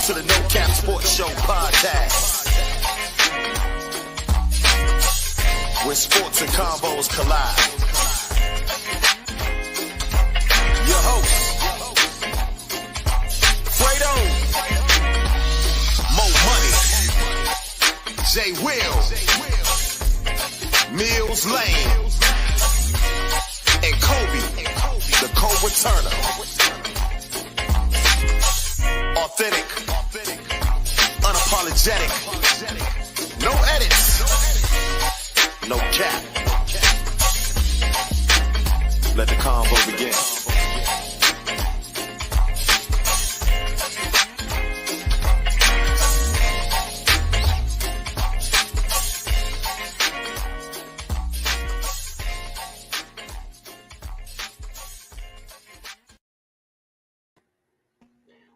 to the No Cap Sports Show podcast, where sports and combos collide. Your host, Fredo, Mo Money, Jay Will, Mills Lane, and Kobe, the co-returner. Authentic, unapologetic, no edits, no cap. Let the convo begin.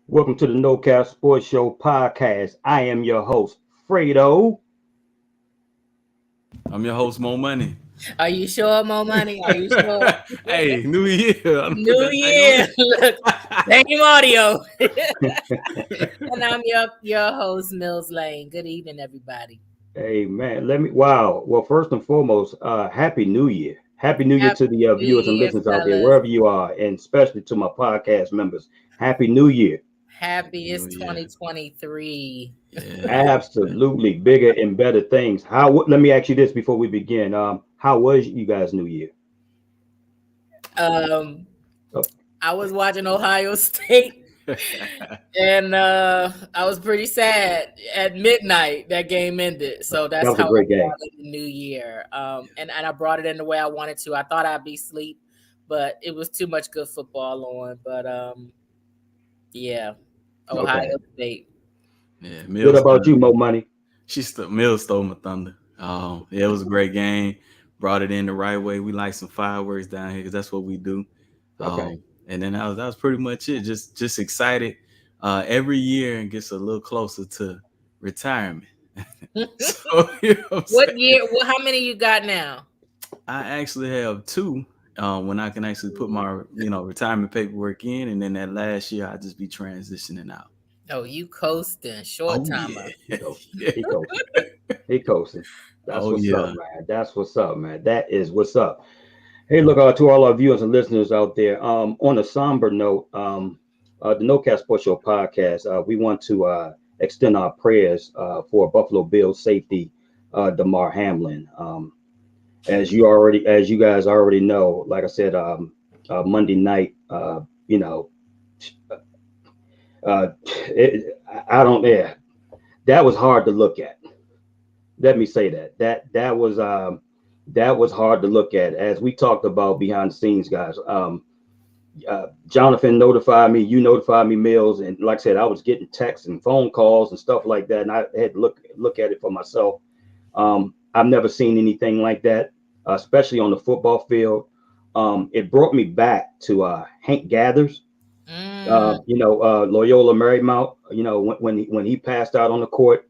Welcome to the No Cap Sports Show podcast. I am your host, Fredo. I'm your host, Mo Money. Are you sure, Mo Money? Are you sure? Hey, New Year. New Year. Look, same audio. And I'm your host, Mills Lane. Good evening, everybody. Hey, man, wow. Well, first and foremost, Happy New Year. Happy New Year to the viewers and listeners out there, wherever you are, and especially to my podcast members. Happy New Year. Happy is 2023. Yeah. Absolutely. Bigger and better things. Let me ask you this before we begin. How was you guys' New Year? I was watching Ohio State and I was pretty sad at midnight that game ended. So that's that was how a great I game. the New Year. And I brought it in the way I wanted to. I thought I'd be asleep, but it was too much good football on. But yeah. Ohio State. Yeah. What about you, Mo Money? Mills stole my thunder. It was a great game. Brought it in the right way. We like some fireworks down here because that's what we do. Okay. And then that was pretty much it. Just excited. Every year and gets a little closer to retirement. So, what year? Well, how many you got now? I actually have 2. When I can actually put my retirement paperwork in, and then that last year I just be transitioning out. Oh, you coasting, short timer. Yeah. He coasting. That's what's up, man. That's what's up, man. That is what's up. Hey, look, to all our viewers and listeners out there. On a somber note, the No Cap Sports Show podcast, we want to extend our prayers for Buffalo Bills safety, Damar Hamlin. As you guys already know, like I said, Monday night, that was hard to look at. Let me say that was hard to look at. As we talked about behind the scenes, guys. Jonathan notified me, you notified me, Mills, and like I said, I was getting texts and phone calls and stuff like that, and I had to look at it for myself. I've never seen anything like that, especially on the football field. It brought me back to Hank Gathers, Loyola Marymount, when he passed out on the court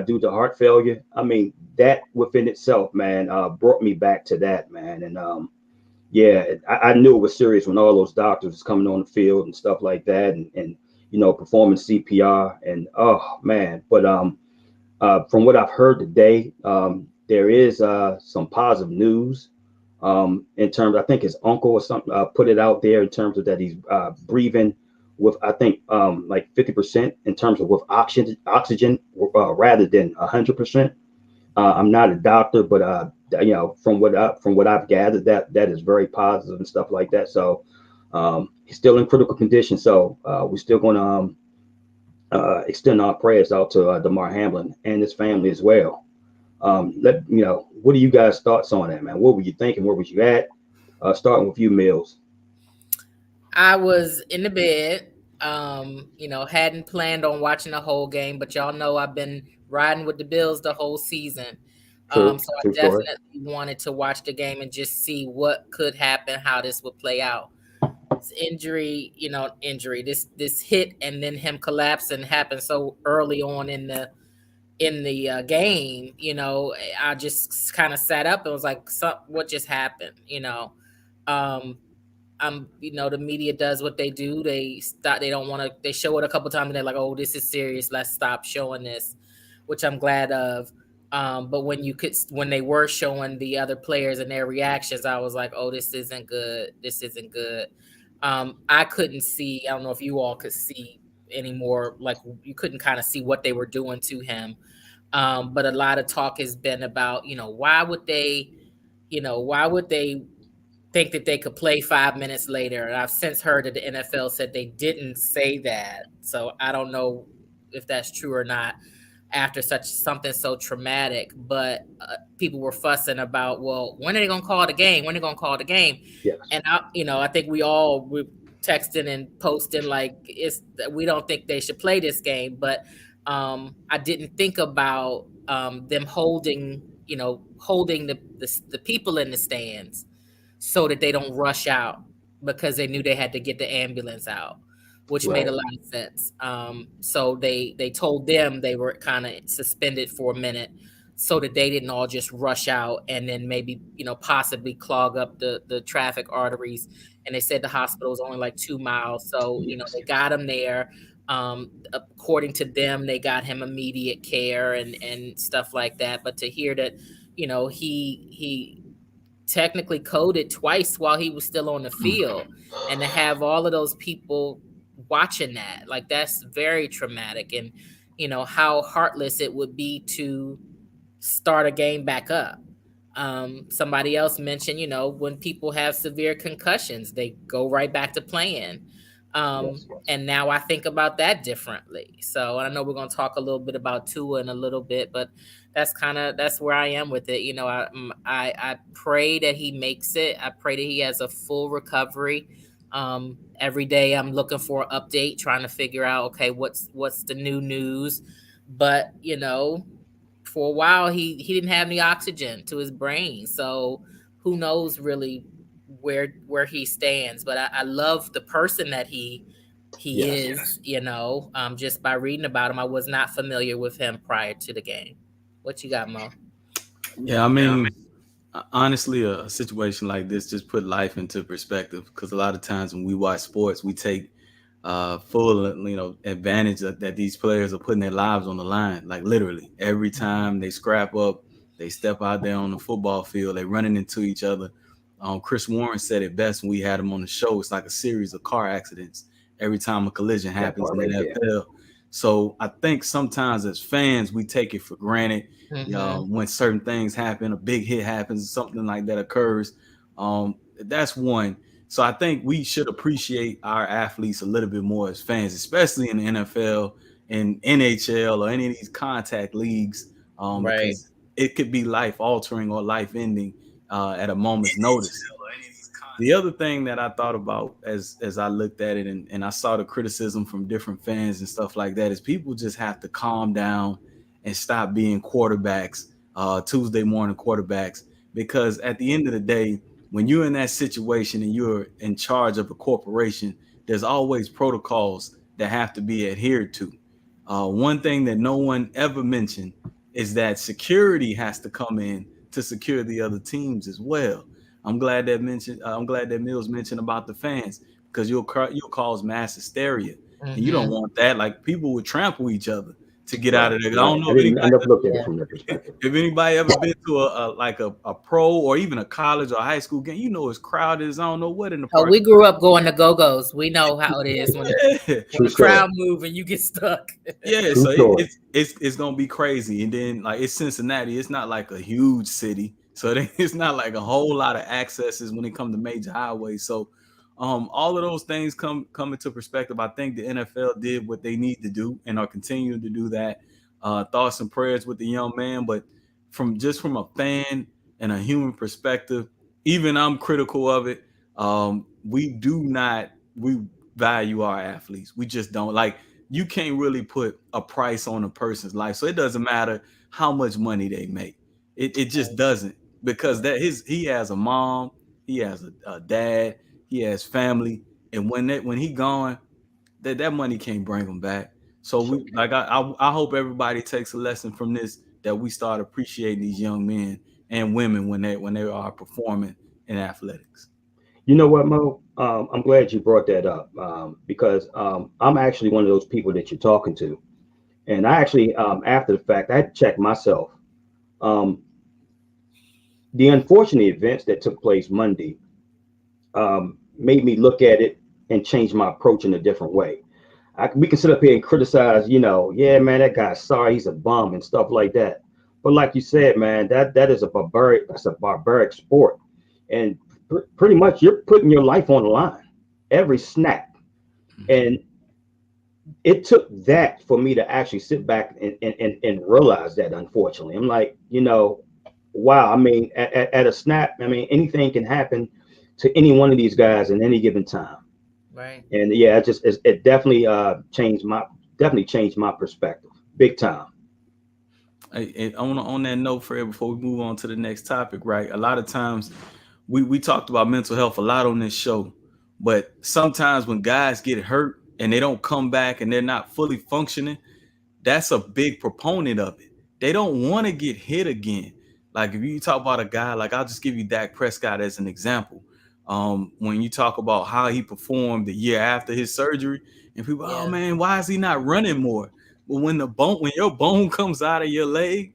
due to heart failure. I mean, that within itself, man, brought me back to that, man. And I knew it was serious when all those doctors was coming on the field and stuff like that, and performing CPR, and oh man. But from what I've heard today, there is some positive news in terms. I think his uncle or something put it out there in terms of that he's breathing with, I think, like 50% in terms of with oxygen rather than 100%. I'm not a doctor, but from what I've gathered, that is very positive and stuff like that. So he's still in critical condition. So we're still going to extend our prayers out to Damar Hamlin and his family as well. What are you guys' thoughts on that, man? What were you thinking? Where was you at? Starting with you, Mills. I was in the bed, hadn't planned on watching the whole game, but y'all know I've been riding with the Bills the whole season. So I definitely wanted to watch the game and just see what could happen, how this would play out. This injury, this hit and then him collapsing happened so early on in the game. I just kind of sat up and was like, what just happened? the media does what they do. They stop. They don't want to. They show it a couple times and they're like, "Oh, this is serious. Let's stop showing this," which I'm glad of. But when they were showing the other players and their reactions, I was like, "Oh, this isn't good. This isn't good." I couldn't see. I don't know if you all could see anymore. Like you couldn't kind of see what they were doing to him. But a lot of talk has been about, why would they think that they could play 5 minutes later? And I've since heard that the NFL said they didn't say that. So I don't know if that's true or not after something so traumatic. But people were fussing about, well, when are they going to call the game? When are they going to call the game? Yes. And I think we were texting and posting like we don't think they should play this game. But I didn't think about them holding the people in the stands so that they don't rush out because they knew they had to get the ambulance out, which made a lot of sense. So they told them they were kind of suspended for a minute so that they didn't all just rush out and then maybe, possibly clog up the traffic arteries. And they said the hospital was only like 2 miles. So, they got him there. According to them, they got him immediate care and stuff like that. But to hear that, he technically coded twice while he was still on the field, and to have all of those people watching that, like, that's very traumatic. And how heartless it would be to start a game back up. Somebody else mentioned, when people have severe concussions, they go right back to playing. And now I think about that differently. So I know we're going to talk a little bit about Tua in a little bit, but that's where I am with it. I pray that he makes it. I pray that he has a full recovery. Every day I'm looking for an update, trying to figure out, okay, what's the new news. But, for a while he didn't have any oxygen to his brain. So who knows really where he stands. But I love the person that he is, just by reading about him. I was not familiar with him prior to the game. What you got, Mo? Yeah, I mean, honestly, a situation like this just put life into perspective, because a lot of times when we watch sports, we take full advantage that these players are putting their lives on the line. Like literally every time they scrap up, they step out there on the football field, they're running into each other. Chris Warren said it best when we had him on the show. It's like a series of car accidents every time a collision happens in the NFL. So I think sometimes as fans, we take it for granted. When certain things happen, a big hit happens, something like that occurs. That's one. So I think we should appreciate our athletes a little bit more as fans, especially in the NFL and NHL or any of these contact leagues, because it could be life altering or life ending at a moment's notice. The other thing that I thought about as I looked at it and I saw the criticism from different fans and stuff like that is people just have to calm down and stop being quarterbacks, Tuesday morning quarterbacks, because at the end of the day, when you're in that situation and you're in charge of a corporation, there's always protocols that have to be adhered to. One thing that no one ever mentioned is that security has to come in to secure the other teams as well. I'm glad that Mills mentioned about the fans, because you'll cause mass hysteria, and you don't want that. Like, people would trample each other to get out of there. I don't know if anybody ever been to a pro or even a college or high school game. It's crowded as I don't know what in the park. We grew up going to go-go's. We know how it is when the crowd move and you get stuck. So it's gonna be crazy. And then, like, it's Cincinnati. It's not like a huge city, so it's not like a whole lot of accesses when it comes to major highways. So all of those things come into perspective. I think the NFL did what they need to do and are continuing to do that. Thoughts and prayers with the young man, but from a fan and a human perspective, even I'm critical of it. We value our athletes. We just don't. Like, you can't really put a price on a person's life, so it doesn't matter how much money they make. It just doesn't, because he has a mom, he has a dad, he has family, and when he gone, that money can't bring him back. So I hope everybody takes a lesson from this, that we start appreciating these young men and women when they are performing in athletics. You know what, Mo? I'm glad you brought that up because I'm actually one of those people that you're talking to. And I actually, after the fact, I had to check myself. Um, the unfortunate events that took place Monday made me look at it and change my approach in a different way. We can sit up here and criticize, yeah, man, that guy's sorry, he's a bum and stuff like that. But like you said, man, that is that's a barbaric sport, and pretty much you're putting your life on the line every snap. And it took that for me to actually sit back and realize that. Unfortunately, I'm like, wow. I mean, at a snap, I mean, anything can happen to any one of these guys in any given time. Right. And yeah, it definitely changed my perspective big time. And on that note, Fred, before we move on to the next topic, right? A lot of times we talked about mental health a lot on this show, but sometimes when guys get hurt and they don't come back and they're not fully functioning, that's a big proponent of it. They don't want to get hit again. Like if you talk about a guy, like I'll just give you Dak Prescott as an example. When you talk about how he performed the year after his surgery, and people, oh man, why is he not running more? But when your bone comes out of your leg,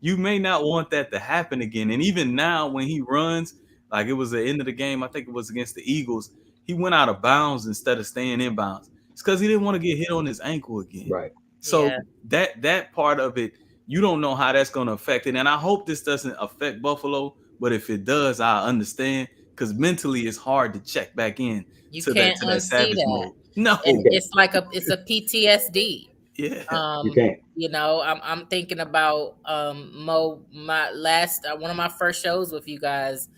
you may not want that to happen again. And even now, when he runs, like it was the end of the game, I think it was against the Eagles, he went out of bounds instead of staying in bounds. It's because he didn't want to get hit on his ankle again. Right. So that part of it, you don't know how that's going to affect it. And I hope this doesn't affect Buffalo, but if it does, I understand, because mentally it's hard to check back in to that savage mode. No, it's like it's a PTSD. Yeah, you can't. I'm thinking about Mo. My last one of my first shows with you guys,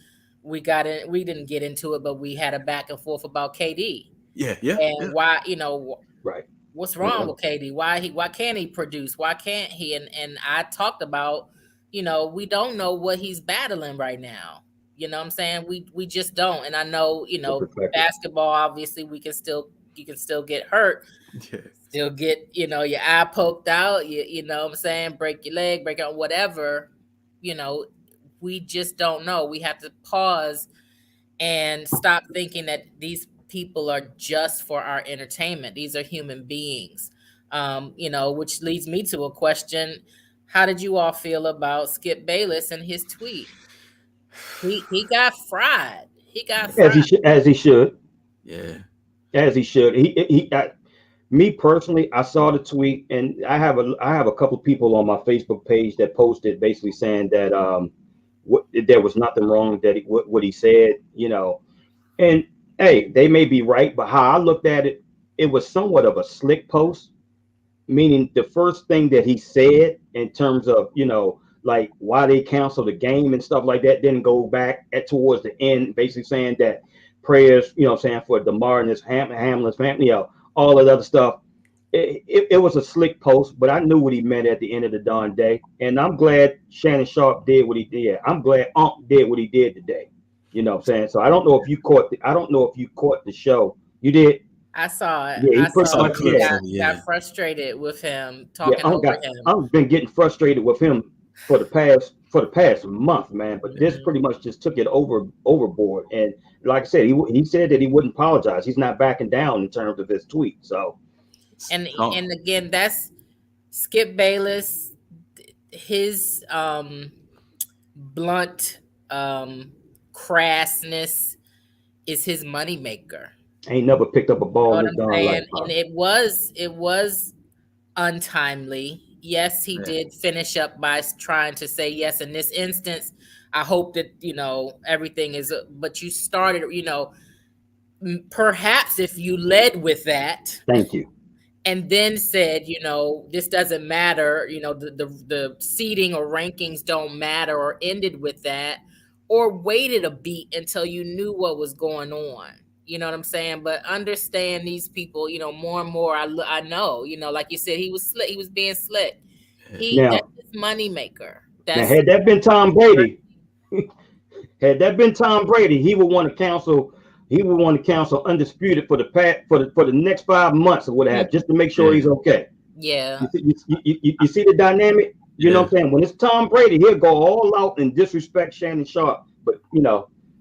we didn't get into it, but we had a back and forth about KD. And why, right? What's wrong with KD? Why can't he produce? Why can't he? And I talked about, we don't know what he's battling right now. You know what I'm saying? We just don't. And I know, basketball, obviously you can still get hurt. Still get, your eye poked out, you know what I'm saying? Break your leg, break out, whatever. We just don't know. We have to pause and stop thinking that these people are just for our entertainment. These are human beings. Which leads me to a question. How did you all feel about Skip Bayless and his tweet? He got fried. He got fried. As he should. Yeah. As he should. Me personally, I saw the tweet, and I have a couple of people on my Facebook page that posted basically saying that there was nothing wrong that what he said, and hey, they may be right, but how I looked at it, it was somewhat of a slick post, meaning the first thing that he said in terms of like why they canceled the game and stuff like that didn't go back towards the end, basically saying that prayers, for DeMar and his Hamlin's family, all that other stuff. It was a slick post, but I knew what he meant at the end of the darn day. And I'm glad Shannon Sharp did what he did. I'm glad Unc did what he did today. You know what I'm saying? So I don't know if you caught the show. You did? I saw it. Yeah, got frustrated with him talking over him. I've been getting frustrated with him for the past month, man. But this pretty much just took it overboard. And like I said, he said that he wouldn't apologize. He's not backing down in terms of his tweet. So, and again, that's Skip Bayless. His blunt crassness is his moneymaker. Ain't never picked up a ball in his darn life. And it was untimely. Yes, he did finish up by trying to say yes. In this instance, I hope that, everything is, but you started, perhaps if you led with that. Thank you. And then said, this doesn't matter, the seeding or rankings don't matter, or ended with that, or waited a beat until you knew what was going on. You know what I'm saying? But understand these people, more and more. I know, like you said, he was slick. He was being slick. That's his money maker. Had that been Tom Brady, he would want to counsel. He would want to counsel undisputed for the next 5 months or whatever, just to make sure he's okay. Yeah. You see the dynamic. You know what I'm saying? When it's Tom Brady, he'll go all out and disrespect Shannon Sharp. But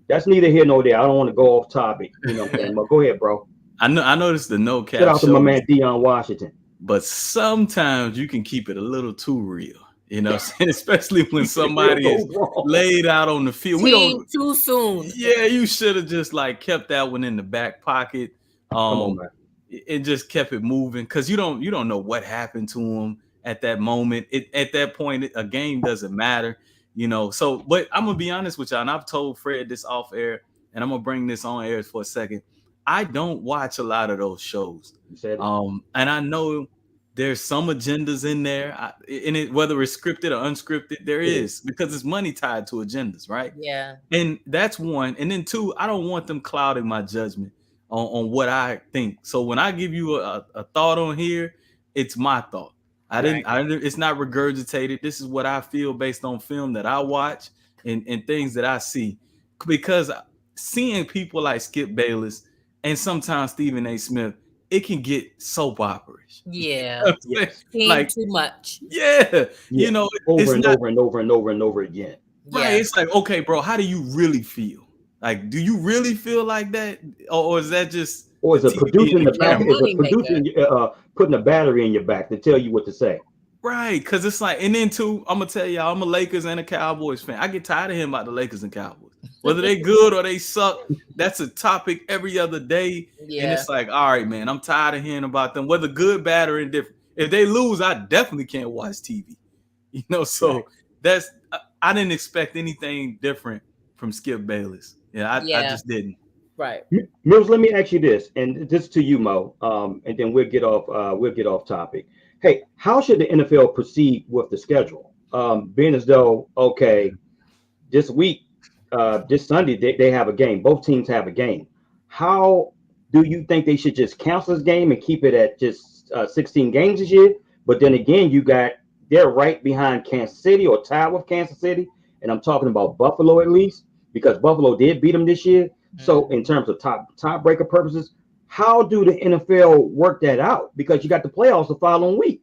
that's neither here nor there. I don't want to go off topic. You know what I'm saying? But go ahead, bro. I noticed the no cap Shout out to my shows, man Deion Washington. but sometimes you can keep it a little too real. You know, especially when somebody is laid out on the field. We don't too soon. Yeah, you should have just like kept that one in the back pocket. Come on, man. It just kept it moving because you don't know what happened to him at that moment. At that point, a game doesn't matter, you know. So, but I'm gonna be honest with y'all, and I've told Fred this off air, and I'm gonna bring this on air for a second. I don't watch a lot of those shows, and I know there's some agendas in there, whether it's scripted or unscripted, there is, because it's money tied to agendas, right? Yeah. And that's one. And then two, I don't want them clouding my judgment on what I think. So when I give you a thought on here, it's my thought. It's not regurgitated. This is what I feel based on film that I watch and things that I see. Because seeing people like Skip Bayless and sometimes Stephen A. Smith, it can get soap opera-ish. Yeah. Like too much. Yeah. You know, over and over again. Right. It's like, okay, bro, how do you really feel? Like, do you really feel like that? Or is that just is a producer in the back? Is a producer putting a battery in your back to tell you what to say? Right. Cause it's like, and then too, I'm gonna tell y'all, I'm a Lakers and a Cowboys fan. I get tired of hearing about the Lakers and Cowboys. Whether they good or they suck, that's a topic every other day. Yeah. And it's like, all right, man, I'm tired of hearing about them, whether good, bad, or indifferent. If they lose, I definitely can't watch TV. You know, so that's I didn't expect anything different from Skip Bayless. I just didn't. Right. Mills, let me ask you this, and this to you, Mo, and then we'll get off topic. Hey, how should the NFL proceed with the schedule? Being as though, okay, this week, this Sunday, they have a game. Both teams have a game. How do you think they should just cancel this game and keep it at just 16 games this year? But then again, they're right behind Kansas City or tied with Kansas City. And I'm talking about Buffalo at least, because Buffalo did beat them this year. Mm-hmm. So in terms of tiebreaker purposes, how do the NFL work that out? Because you got the playoffs the following week.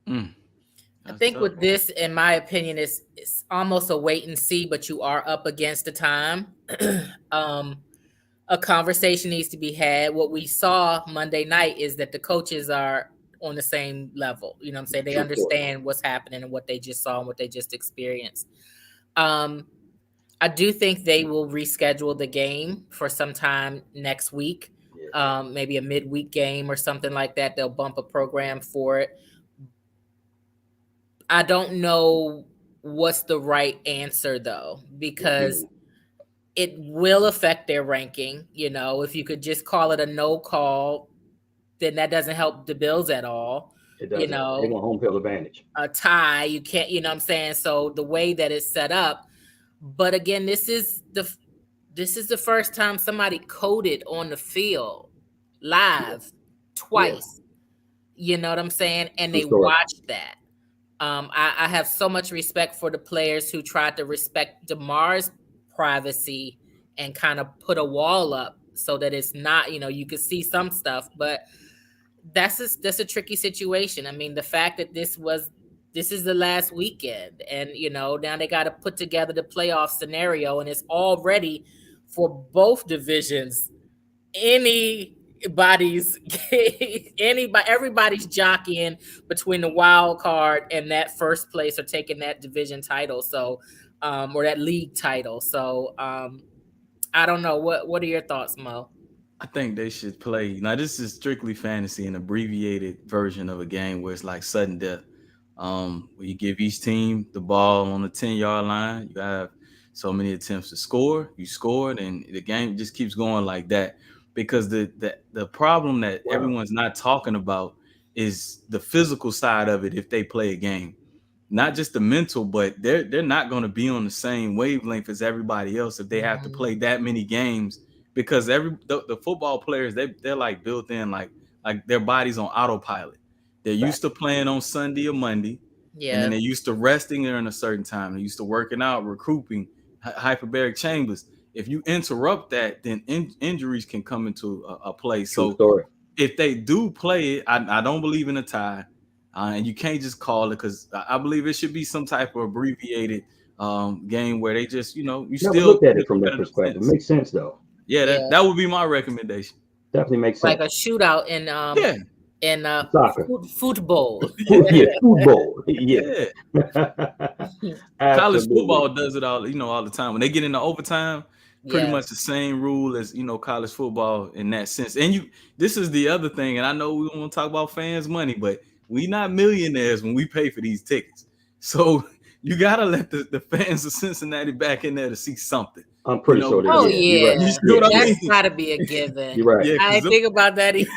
I think with this, in my opinion, it's almost a wait and see, but you are up against the time. A conversation needs to be had. What we saw Monday night is that the coaches are on the same level. You know what I'm saying? They understand what's happening and what they just saw and what they just experienced. I do think they will reschedule the game for sometime next week, maybe a midweek game or something like that. They'll bump a program for it. I don't know what's the right answer, though, because it will affect their ranking. You know, if you could just call it a no call, then that doesn't help the Bills at all. It doesn't. You know, they want home field advantage. A tie, you can't, you know what I'm saying? So the way that it's set up, but again, this is the first time somebody coded on the field live twice. You know what I'm saying? And they watched that. I have so much respect for the players who tried to respect DeMar's privacy and kind of put a wall up so that it's not, you know, you could see some stuff, but that's a tricky situation. I mean, the fact that this is the last weekend and, you know, now they got to put together the playoff scenario and it's already for both divisions. Everybody's jockeying between the wild card and that first place or taking that division title. So, or that league title. So, I don't know. What are your thoughts, Mo? I think they should play. Now, this is strictly fantasy, an abbreviated version of a game where it's like sudden death. Where you give each team the ball on the 10-yard line. You have so many attempts to score. You scored, and the game just keeps going like that. Because the problem that everyone's not talking about is the physical side of it if they play a game. Not just the mental, but they're not going to be on the same wavelength as everybody else if they have to play that many games. Because the football players, they're like built in like their body's on autopilot. They're used to playing on Sunday or Monday. Yeah. And then they're used to resting during a certain time. They're used to working out, recouping, hyperbaric chambers. If you interrupt that, then injuries can come into a play. So if they do play it, I don't believe in a tie. And you can't just call it because I believe it should be some type of abbreviated game where they just, you Never still looked at it from that perspective. Makes sense though. Yeah, that would be my recommendation. Definitely makes sense. Like a shootout in soccer, football. Yeah, football. Yeah. College football does it all, all the time. When they get into overtime, pretty much the same rule as college football in that sense. And this is the other thing, and I know we don't want to talk about fans' money, but we not millionaires when we pay for these tickets. So you gotta let the fans of Cincinnati back in there to see something. I'm pretty sure. Oh yeah, right. That's gotta be a given. You're right. I didn't think about that either.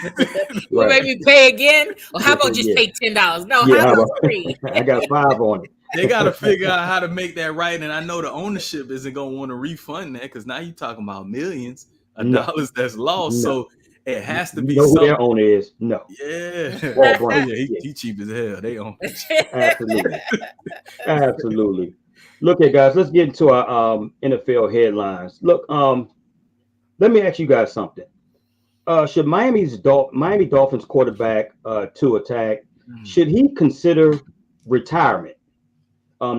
You made me pay again. Or how about just pay $10? No, how about $3? I got 5 on it. They got to figure out how to make that right, and I know the ownership isn't gonna want to refund that because now you're talking about millions of dollars that's lost. So it has to be. Who their owner is? No. Yeah. He cheap as hell. They own. Absolutely. Look at guys. Let's get into our NFL headlines. Look, let me ask you guys something. Should Miami Dolphins quarterback Tua Tag, should he consider retirement?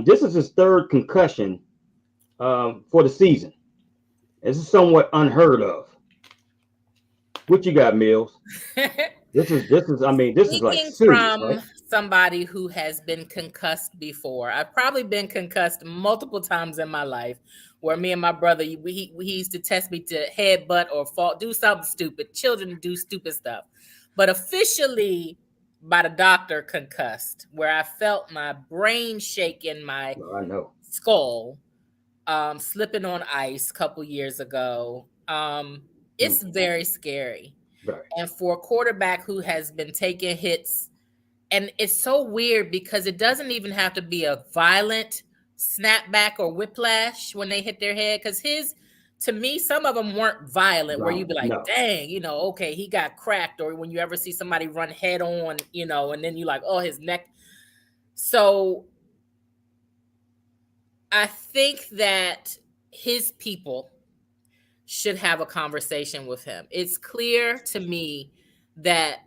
This is his 3rd concussion for the season. This is somewhat unheard of. What you got, Mills? This is like serious, from right? Somebody who has been concussed before. I've probably been concussed multiple times in my life, where me and my brother, he used to test me to headbutt or fall, do something stupid. Children do stupid stuff, but officially by the doctor concussed, where I felt my brain shake in my skull, slipping on ice a couple years ago. It's very scary. Right. And for a quarterback who has been taking hits, and it's so weird because it doesn't even have to be a violent snapback or whiplash when they hit their head. Because to me, some of them weren't violent, where you'd be like, dang, okay, he got cracked. Or when you ever see somebody run head on, and then you're like, oh, his neck. So I think that his people should have a conversation with him. It's clear to me that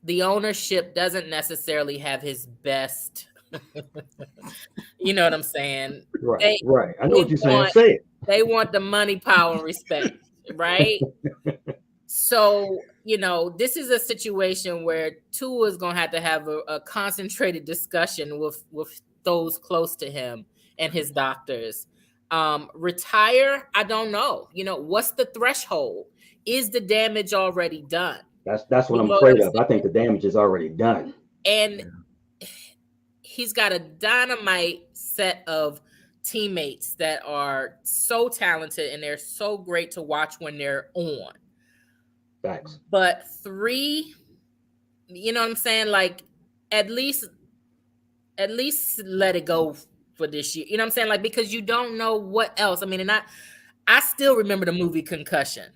the ownership doesn't necessarily have his best. You know what I'm saying? Right. I know what you're saying. Say it. They want the money, power, and respect, right? So, this is a situation where Tua is going to have a concentrated discussion with those close to him and his doctors. Retire, I don't know. What's the threshold? Is the damage already done? That's what I'm afraid of. I think the damage is already done. And he's got a dynamite set of teammates that are so talented and they're so great to watch when they're on. Facts. But 3, you know what I'm saying? Like, at least let it go for this year. You know what I'm saying? Like, because you don't know what else. I mean, and I still remember the movie Concussion.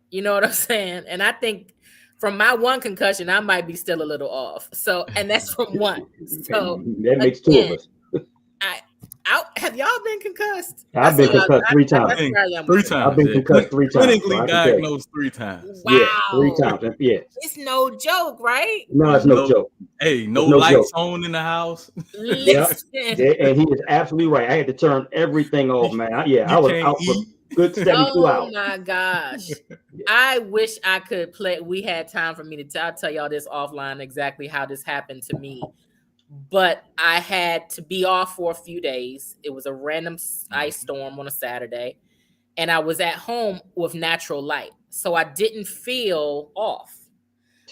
You know what I'm saying? And I think from my 1 concussion, I might be still a little off. So, and that's from 1. So that makes 2 of us. Have y'all been concussed? I've been concussed 3 times. 3 times. I've been concussed 3 times. Clinically diagnosed 3 times. Wow. Yeah, 3 times. Yeah. It's no joke, right? No, it's no joke. Hey, no lights on in the house. Listen. And he is absolutely right. I had to turn everything off, man. I was out for good 72 hours. Oh my gosh. I wish I could play. We had time for me to tell y'all this offline exactly how this happened to me. But I had to be off for a few days. It was a random ice storm on a Saturday. And I was at home with natural light. So I didn't feel off.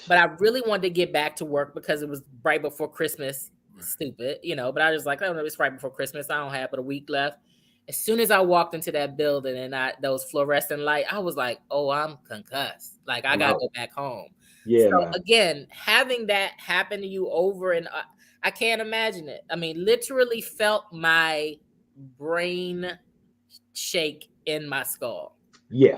But I really wanted to get back to work because it was right before Christmas. Stupid, But I was like, oh, no, it's right before Christmas. I don't have but a week left. As soon as I walked into that building and those fluorescent light, I was like, oh, I'm concussed. Like, I got to go back home. Yeah. So, again, having that happen to you over and I can't imagine it. I mean, literally felt my brain shake in my skull. Yeah.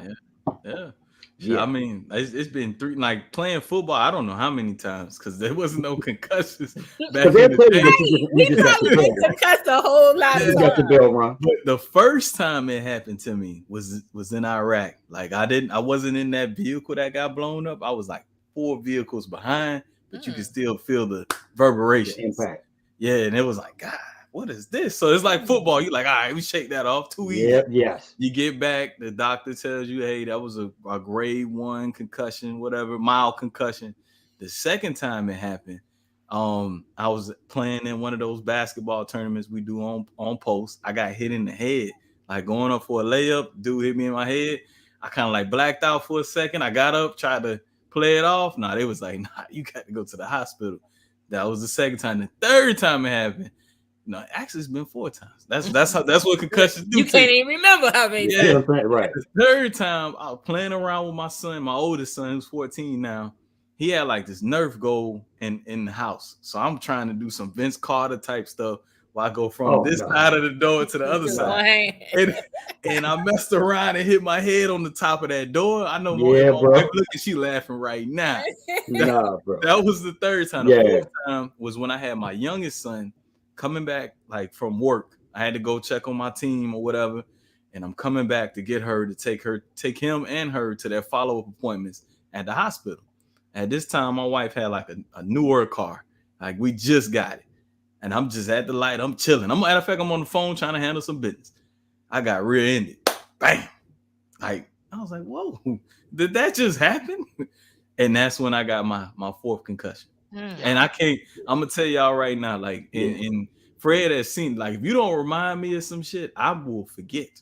I mean, it's been 3, like playing football. I don't know how many times because there wasn't no concussions back in the day. We probably been concussed a whole lot of times. But the first time it happened to me was in Iraq. Like I wasn't in that vehicle that got blown up. I was like 4 vehicles behind, but you could still feel the reverberation, impact. Yeah, and it was like, God, what is this? So it's like football. You like, all right, we shake that off. Too easy. Yep, yes. You get back, the doctor tells you, hey, that was a grade 1 concussion, whatever, mild concussion. The second time it happened, I was playing in one of those basketball tournaments we do on post. I got hit in the head, like going up for a layup. Dude hit me in my head. I kind of like blacked out for a second. I got up, tried to play it off. Nah, they was like, nah, you got to go to the hospital. That was the second time. The third time it happened, no, actually it's been 4 times. That's what concussions do. You can't even remember how many. Yeah, right. The third time I was playing around with my son, my oldest son, who's 14 now. He had like this Nerf goal in the house. So I'm trying to do some Vince Carter type stuff while I go from this side of the door to the other side. And I messed around and hit my head on the top of that door. I know my wife looking, she laughing right now. Bro. That was the third time. The fourth time was when I had my youngest son coming back like from work. I had to go check on my team or whatever. And I'm coming back to get her to take him and her to their follow-up appointments at the hospital. At this time, my wife had like a newer car. Like we just got it. And I'm just at the light. I'm chilling. Matter of fact, I'm on the phone trying to handle some business. I got rear-ended. Bam. Like, I was like, whoa, did that just happen? And that's when I got my 4th concussion. And I'm going to tell y'all right now, like, in Fred has seen, like, if you don't remind me of some shit, I will forget.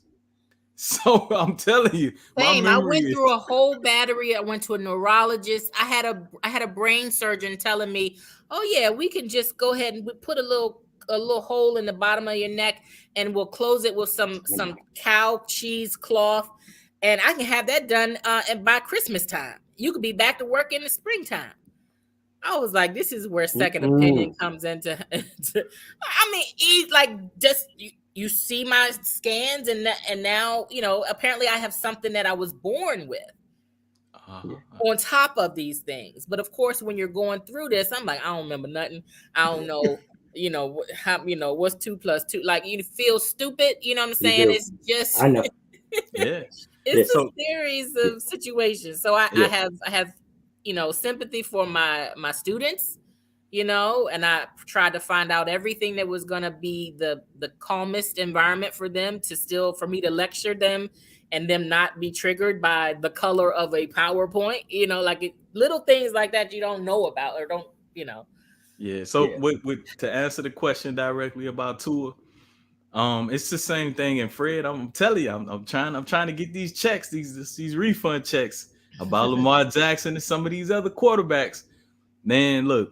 So I'm telling you, same. I went through a whole battery. I went to a neurologist. I had a brain surgeon telling me, "Oh yeah, we can just go ahead and put a little hole in the bottom of your neck, and we'll close it with some cow cheese cloth, and I can have that done. And by Christmas time, you could be back to work in the springtime." I was like, "This is where second opinion comes into." I mean, he's like just. You see my scans, and now, you know, apparently I have something that I was born with on top of these things. But of course, when you're going through this, I'm like, I don't remember nothing. I don't know, you know, how, you know, what's 2 + 2? Like, you feel stupid. You know what I'm saying? It's just, I know. It's a series of situations. So I have, you know, sympathy for my students. You know, and I tried to find out everything that was going to be the calmest environment for them for me to lecture them and them not be triggered by the color of a PowerPoint, you know, like little things like that you don't know about or don't, you know. Yeah. So to answer the question directly about Tua, it's the same thing. And Fred, I'm telling you, I'm trying to get these checks, these refund checks about Lamar Jackson and some of these other quarterbacks. Man, look.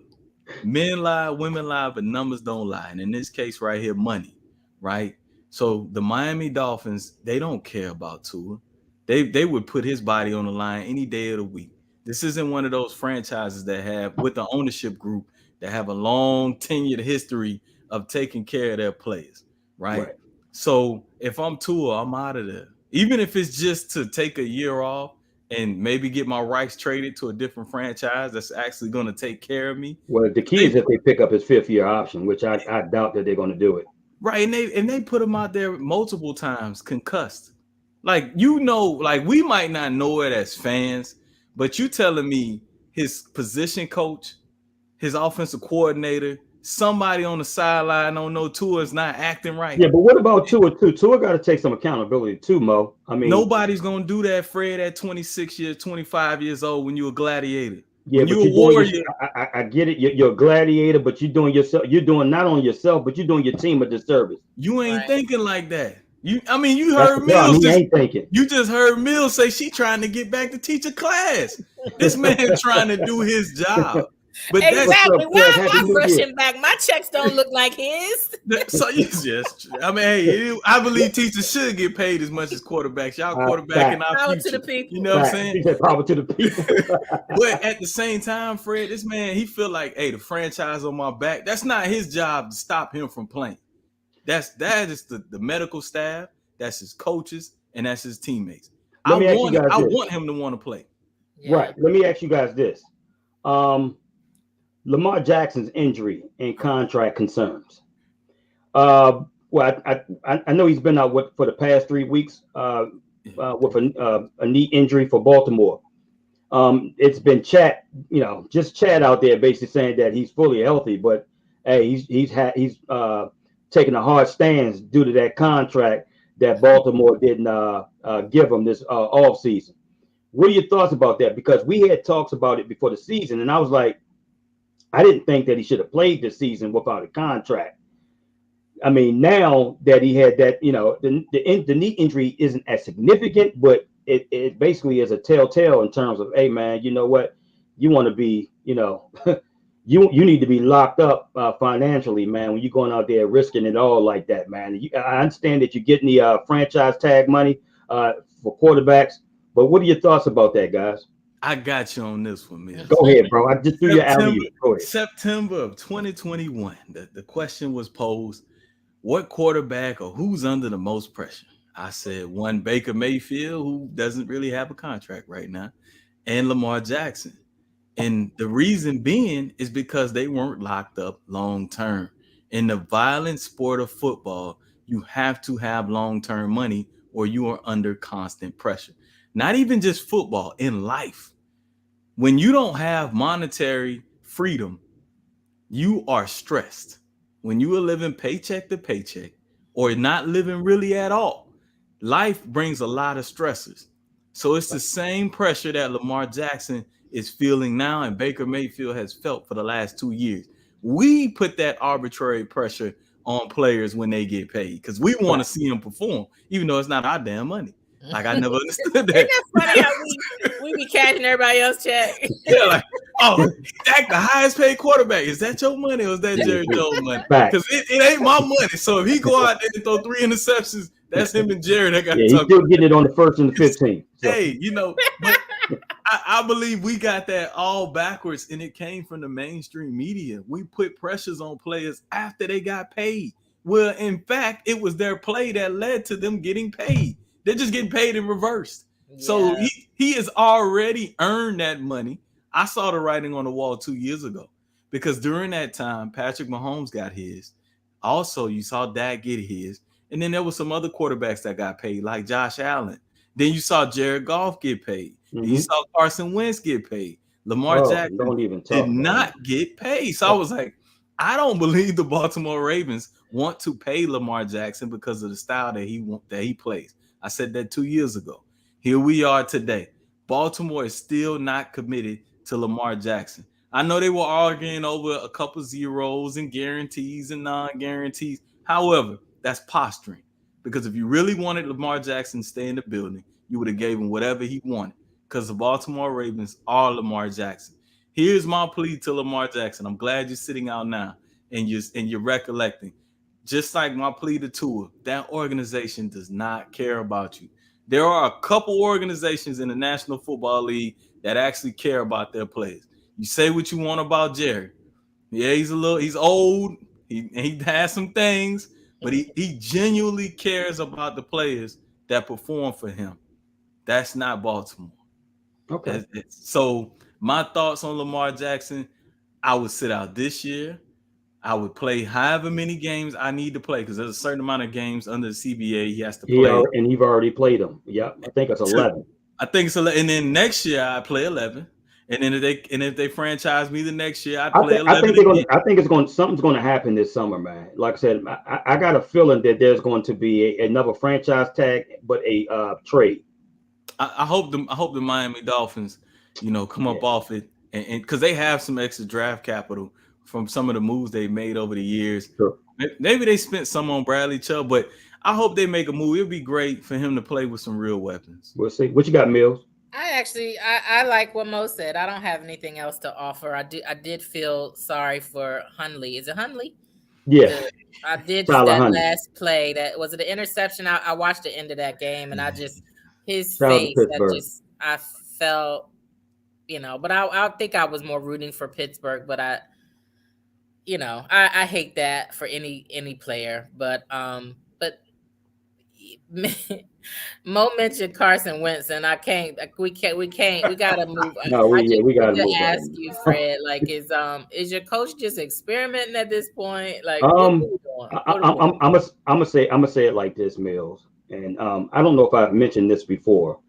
Men lie, women lie, but numbers don't lie. And in this case right here, money, right? So the Miami Dolphins, they don't care about Tua. They would put his body on the line any day of the week. This isn't one of those franchises that have, with the ownership group, that have a long tenured history of taking care of their players, right? So if I'm Tua, I'm out of there. Even if it's just to take a year off and maybe get my rights traded to a different franchise that's actually going to take care of me. Well, the key is if they pick up his 5th-year option, which I doubt that they're going to do it. Right, and they put him out there multiple times concussed. Like, you know, like we might not know it as fans, but you telling me his position coach, his offensive coordinator, somebody on the sideline don't know Tua's not acting right. Yeah, but what about Tua too? Tua got to take some accountability too, Mo. I mean, nobody's gonna do that, Fred, at 26 years, 25 years old when you're a gladiator. Yeah, when you're a warrior. I get it. You're a gladiator, but you're doing yourself. You're doing not only yourself, but you're doing your team a disservice. You ain't thinking like that. You heard Mills. You just heard Mills say she trying to get back to teach a class. This man trying to do his job. But exactly. Why am I rushing back? My checks don't look like his. So yes, I mean, hey, I believe teachers should get paid as much as quarterbacks. Y'all quarterbacking our power future. To the people. You know what I'm saying? Power to the people. But at the same time, Fred, this man, he feel like, hey, the franchise on my back. That's not his job to stop him from playing. That is the medical staff. That's his coaches, and that's his teammates. I want him to want to play. Yeah. Right. Let me ask you guys this. Lamar Jackson's injury and contract concerns. Well, I know he's been out for the past 3 weeks with a knee injury for Baltimore. It's been chat out there basically saying that he's fully healthy, but hey, he's taking a hard stance due to that contract that Baltimore didn't give him this off season. What are your thoughts about that? Because we had talks about it before the season, and I was like, I didn't think that he should have played this season without a contract. I mean, now that he had that, the knee injury isn't as significant, but it basically is a telltale in terms of, hey, man, you know what? You want to be, you need to be locked up financially, man, when you're going out there risking it all like that, man. I understand that you're getting the franchise tag money for quarterbacks, but what are your thoughts about that, guys? I got you on this one, man. Go ahead, bro. I just threw your alley. Go ahead. September of 2021, the question was posed, what quarterback or who's under the most pressure? I said one, Baker Mayfield, who doesn't really have a contract right now, and Lamar Jackson. And the reason being is because they weren't locked up long term. In the violent sport of football, you have to have long-term money or you are under constant pressure. Not even just football, in life. When you don't have monetary freedom, you are stressed. When you are living paycheck to paycheck or not living really at all, life brings a lot of stressors. So it's the same pressure that Lamar Jackson is feeling now and Baker Mayfield has felt for the last 2 years. We put that arbitrary pressure on players when they get paid because we want to see them perform, even though it's not our damn money. Like, I never understood that. Isn't that funny how we be cashing everybody else's check? Yeah, like, oh, Dak, the highest paid quarterback. Is that your money or is that Jerry Jones' money? Because it ain't my money. So if he go out there and throw 3 interceptions, that's him and Jerry that got to talk. He's still getting it on the 1st and the 15th. So. Hey, but I believe we got that all backwards, and it came from the mainstream media. We put pressures on players after they got paid. Well, in fact, it was their play that led to them getting paid. They're just getting paid in reverse. Yeah. So he has already earned that money. I saw the writing on the wall 2 years ago because during that time, Patrick Mahomes got his. Also, you saw Dak get his. And then there were some other quarterbacks that got paid, like Josh Allen. Then you saw Jared Goff get paid. Mm-hmm. You saw Carson Wentz get paid. Lamar Jackson did not get paid. So I was like, I don't believe the Baltimore Ravens want to pay Lamar Jackson because of the style that he plays. I said that 2 years ago. Here we are today. Baltimore is still not committed to Lamar Jackson. I know they were arguing over a couple zeros and guarantees and non-guarantees. However, that's posturing. Because if you really wanted Lamar Jackson to stay in the building, you would have gave him whatever he wanted. Because the Baltimore Ravens are Lamar Jackson. Here's my plea to Lamar Jackson. I'm glad you're sitting out now and you're recollecting. Just like my plea to Tua, that organization does not care about you. There are a couple organizations in the National Football League that actually care about their players. You say what you want about Jerry. Yeah, he's old. He has some things, but he genuinely cares about the players that perform for him. That's not Baltimore. Okay. So my thoughts on Lamar Jackson, I would sit out this year. I would play however many games I need to play because there's a certain amount of games under the CBA he has to play. And you've already played them. Yeah, I think it's 11. I think it's 11. And then next year I play 11. And then if they franchise me the next year, I'd play 11. I think something's going to happen this summer, man. Like I said, I got a feeling that there's going to be another franchise tag, but a trade. I hope the Miami Dolphins, come up off it, and because they have some extra draft capital from some of the moves they made over the years. Sure. Maybe they spent some on Bradley Chubb, but I hope they make a move. It'd be great for him to play with some real weapons. We'll see. What you got, Mills? I like what Mo said. I don't have anything else to offer. I did feel sorry for Hundley. Is it Hundley? Yeah. I did that Hundley. Last play. That was it. An interception. I watched the end of that game, and his face. I felt, but I think I was more rooting for Pittsburgh. But I hate that for any player. But Mo mentioned Carson Wentz, and we gotta move. No, we gotta move. Ask you, Fred, like, is your coach just experimenting at this point? Like, I'm gonna say it like this, Mills, and I don't know if I've mentioned this before.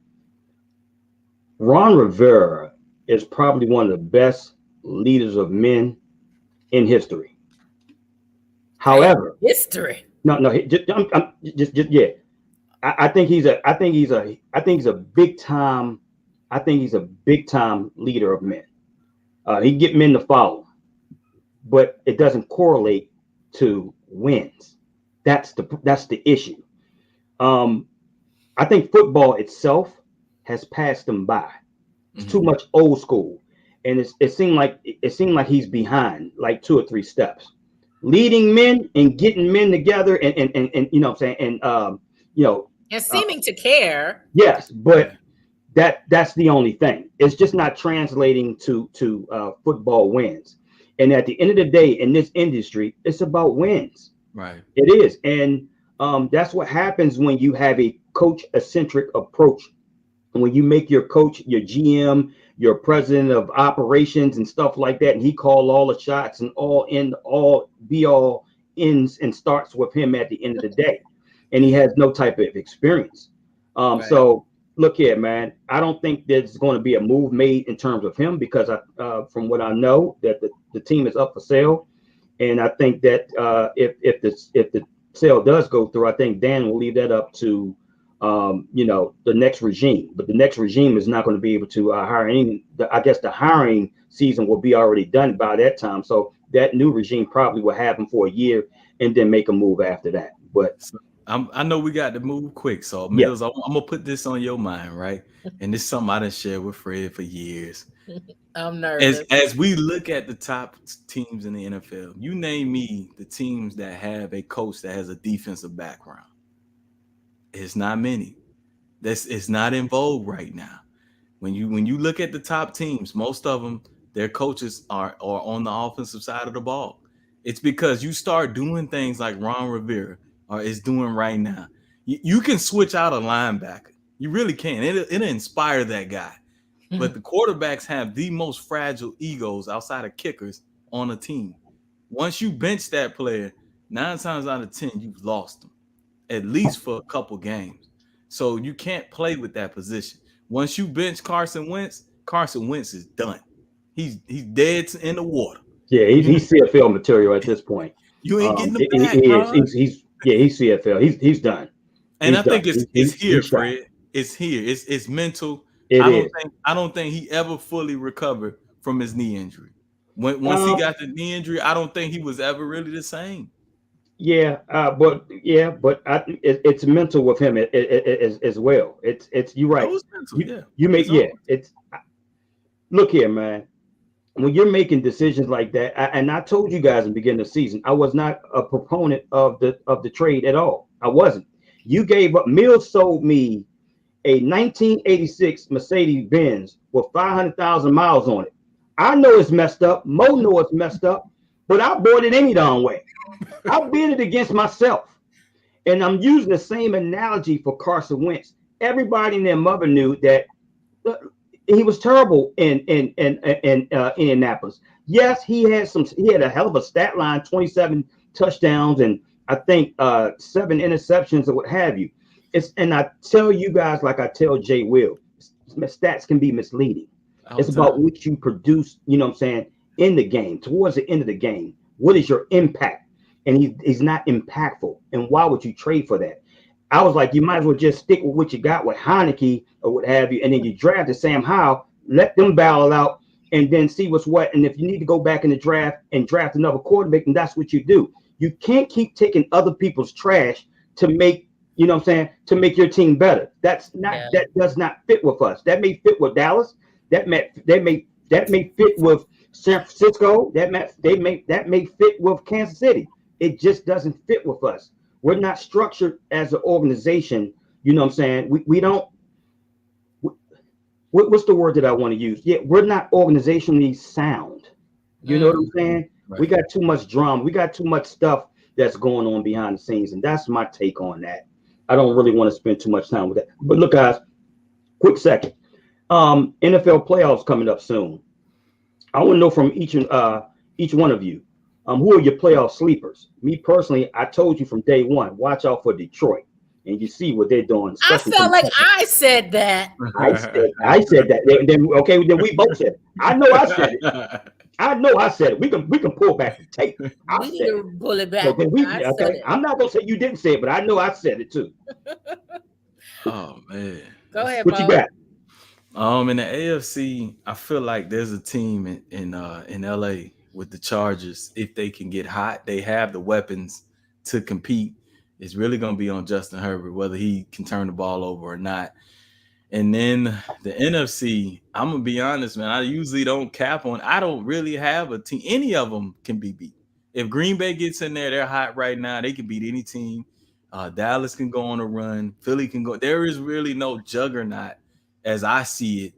Ron Rivera is probably one of the best leaders of men in history. However, his history. No, just yeah. I think he's a big time. I think he's a big time leader of men. He can get men to follow, but it doesn't correlate to wins. That's the issue. I think football itself has passed him by. It's too much old school, and it seemed like he's behind like 2 or 3 steps. Leading men and getting men together, and you know what I'm saying, and and seeming to care. Yes, but that's the only thing. It's just not translating to football wins. And at the end of the day, in this industry, it's about wins. Right. It is, and that's what happens when you have a coach-eccentric approach. And when you make your coach your GM, your president of operations and stuff like that, and he call all the shots and all be all ends and starts with him at the end of the day, and he has no type of experience. Right. So look here, man. I don't think there's going to be a move made in terms of him because from what I know, that the team is up for sale, and I think that if the sale does go through, I think Dan will leave that up to the next regime. But the next regime is not going to be able to hire any. I guess the hiring season will be already done by that time. So that new regime probably will have him for a year and then make a move after that. But I know we got to move quick. So Mills, I'm gonna put this on your mind, right? And this is something I done shared with Fred for years. I'm nervous. As we look at the top teams in the NFL, you name me the teams that have a coach that has a defensive background. It's not many. It's not in vogue right now. When you look at the top teams, most of them, their coaches are on the offensive side of the ball. It's because you start doing things like Ron Rivera is doing right now. You can switch out a linebacker. You really can. It'll inspire that guy. But the quarterbacks have the most fragile egos outside of kickers on a team. Once you bench that player, 9 times out of 10, you've lost them, at least for a couple games. So you can't play with that position. Once you bench Carson Wentz is done. He's dead in the water. Yeah, he's CFL material at this point. You ain't getting the back, he's CFL. He's done. And I think it's here, Fred. It's here. It's mental. I don't think he ever fully recovered from his knee injury. Once he got the knee injury, I don't think he was ever really the same. But it's mental with him as well. It's you're right. Look here, man. When you're making decisions like that, and I told you guys in the beginning of the season, I was not a proponent of the trade at all. I wasn't. You gave up. Mills sold me a 1986 Mercedes-Benz with 500,000 miles on it. I know it's messed up. Mo know it's messed up, but I bought it any darn way. I bid it against myself. And I'm using the same analogy for Carson Wentz. Everybody and their mother knew that he was terrible in Indianapolis. Yes, he had a hell of a stat line, 27 touchdowns, and I think 7 interceptions or what have you. And I tell you guys, like I tell Jay Will, stats can be misleading. It's about what you produce, you know what I'm saying, in the game, towards the end of the game. What is your impact? And he's not impactful. And why would you trade for that? I was like, you might as well just stick with what you got with Heineke or what have you. And then you drafted Sam Howell, let them battle it out, and then see what's what. And if you need to go back in the draft and draft another quarterback, then that's what you do. You can't keep taking other people's trash to make, you know what I'm saying, to make your team better. That does not fit with us. That may fit with Dallas. That may fit with San Francisco. That may fit with Kansas City. It just doesn't fit with us. We're not structured as an organization. You know what I'm saying? We don't. What's the word that I want to use? Yeah, we're not organizationally sound. You know what I'm saying? Right. We got too much drama. We got too much stuff that's going on behind the scenes, and that's my take on that. I don't really want to spend too much time with that. But look, guys, quick second. NFL playoffs coming up soon. I want to know from each one of you, who are your playoff sleepers? Me personally, I told you from day one, watch out for Detroit, and you see what they're doing. I felt like I said that. I said that. Then we both said it. I know I said it. I know I said it. We can pull back the tape. We need to pull it back. Okay, I'm not gonna say you didn't say it, but I know I said it too. Oh man. Go ahead, What Bo. you got? In the AFC, I feel like there's a team in LA with the Chargers. If they can get hot, they have the weapons to compete. It's really going to be on Justin Herbert, whether he can turn the ball over or not. And then the NFC, I'm going to be honest, man, I usually don't cap on. I don't really have a team. Any of them can be beat. If Green Bay gets in there, they're hot right now. They can beat any team. Dallas can go on a run. Philly can go. There is really no juggernaut, as I see it,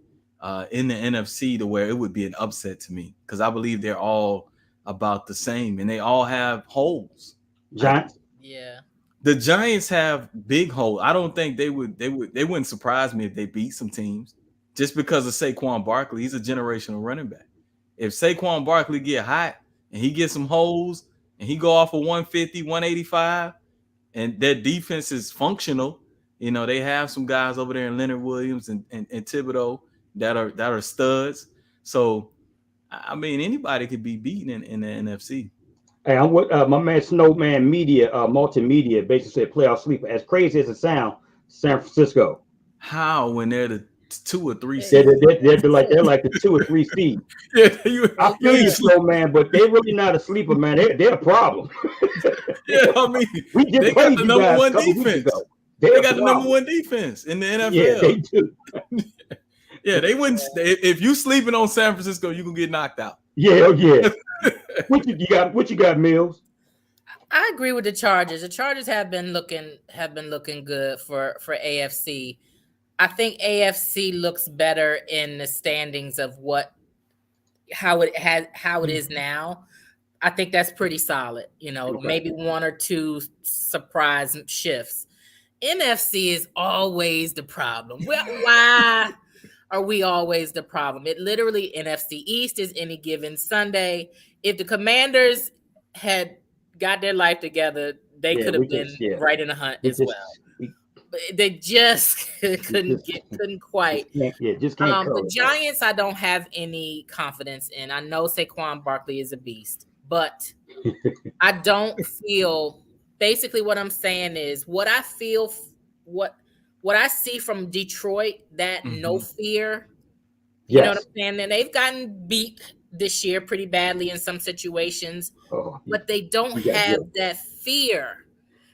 in the NFC, to where it would be an upset to me, because I believe they're all about the same and they all have holes. Giants. Yeah. The Giants have big holes. I don't think they wouldn't surprise me if they beat some teams just because of Saquon Barkley. He's a generational running back. If Saquon Barkley get hot and he gets some holes and he go off of 150, 185, and their defense is functional, you know, they have some guys over there in Leonard Williams and Thibodeau that are studs. So, I mean, anybody could be beaten in the NFC. Hey, I'm with my man Snowman Media, Multimedia, basically said playoff sleeper. As crazy as it sounds, San Francisco. How when they're the 2 or 3 They're seed? they're like the 2 or 3 seed. Yeah, I feel you, Snowman, but they're really not a sleeper, man. They're a problem. Yeah, I mean, we just they got the number one defense. They got the number one defense in the NFL. Yeah, they do. Yeah, they wouldn't. If you sleeping on San Francisco, you can get knocked out. Yeah. What you got, Mills? I agree with the Chargers. The Chargers have been looking good for AFC. I think AFC looks better in the standings of how it is now. I think that's pretty solid. You know, Okay. Maybe 1 or 2 surprise shifts. NFC is always the problem. Why are we always the problem? It literally, NFC East is any given Sunday. If the Commanders had got their life together, they could have been right in the hunt as well. But they just couldn't quite. Just can't. The Giants, I don't have any confidence in. I know Saquon Barkley is a beast, but I don't feel. Basically, what I'm saying is what I feel. What I see from Detroit, that no fear. You know what I'm saying? And they've gotten beat this year pretty badly in some situations, but they don't have that fear.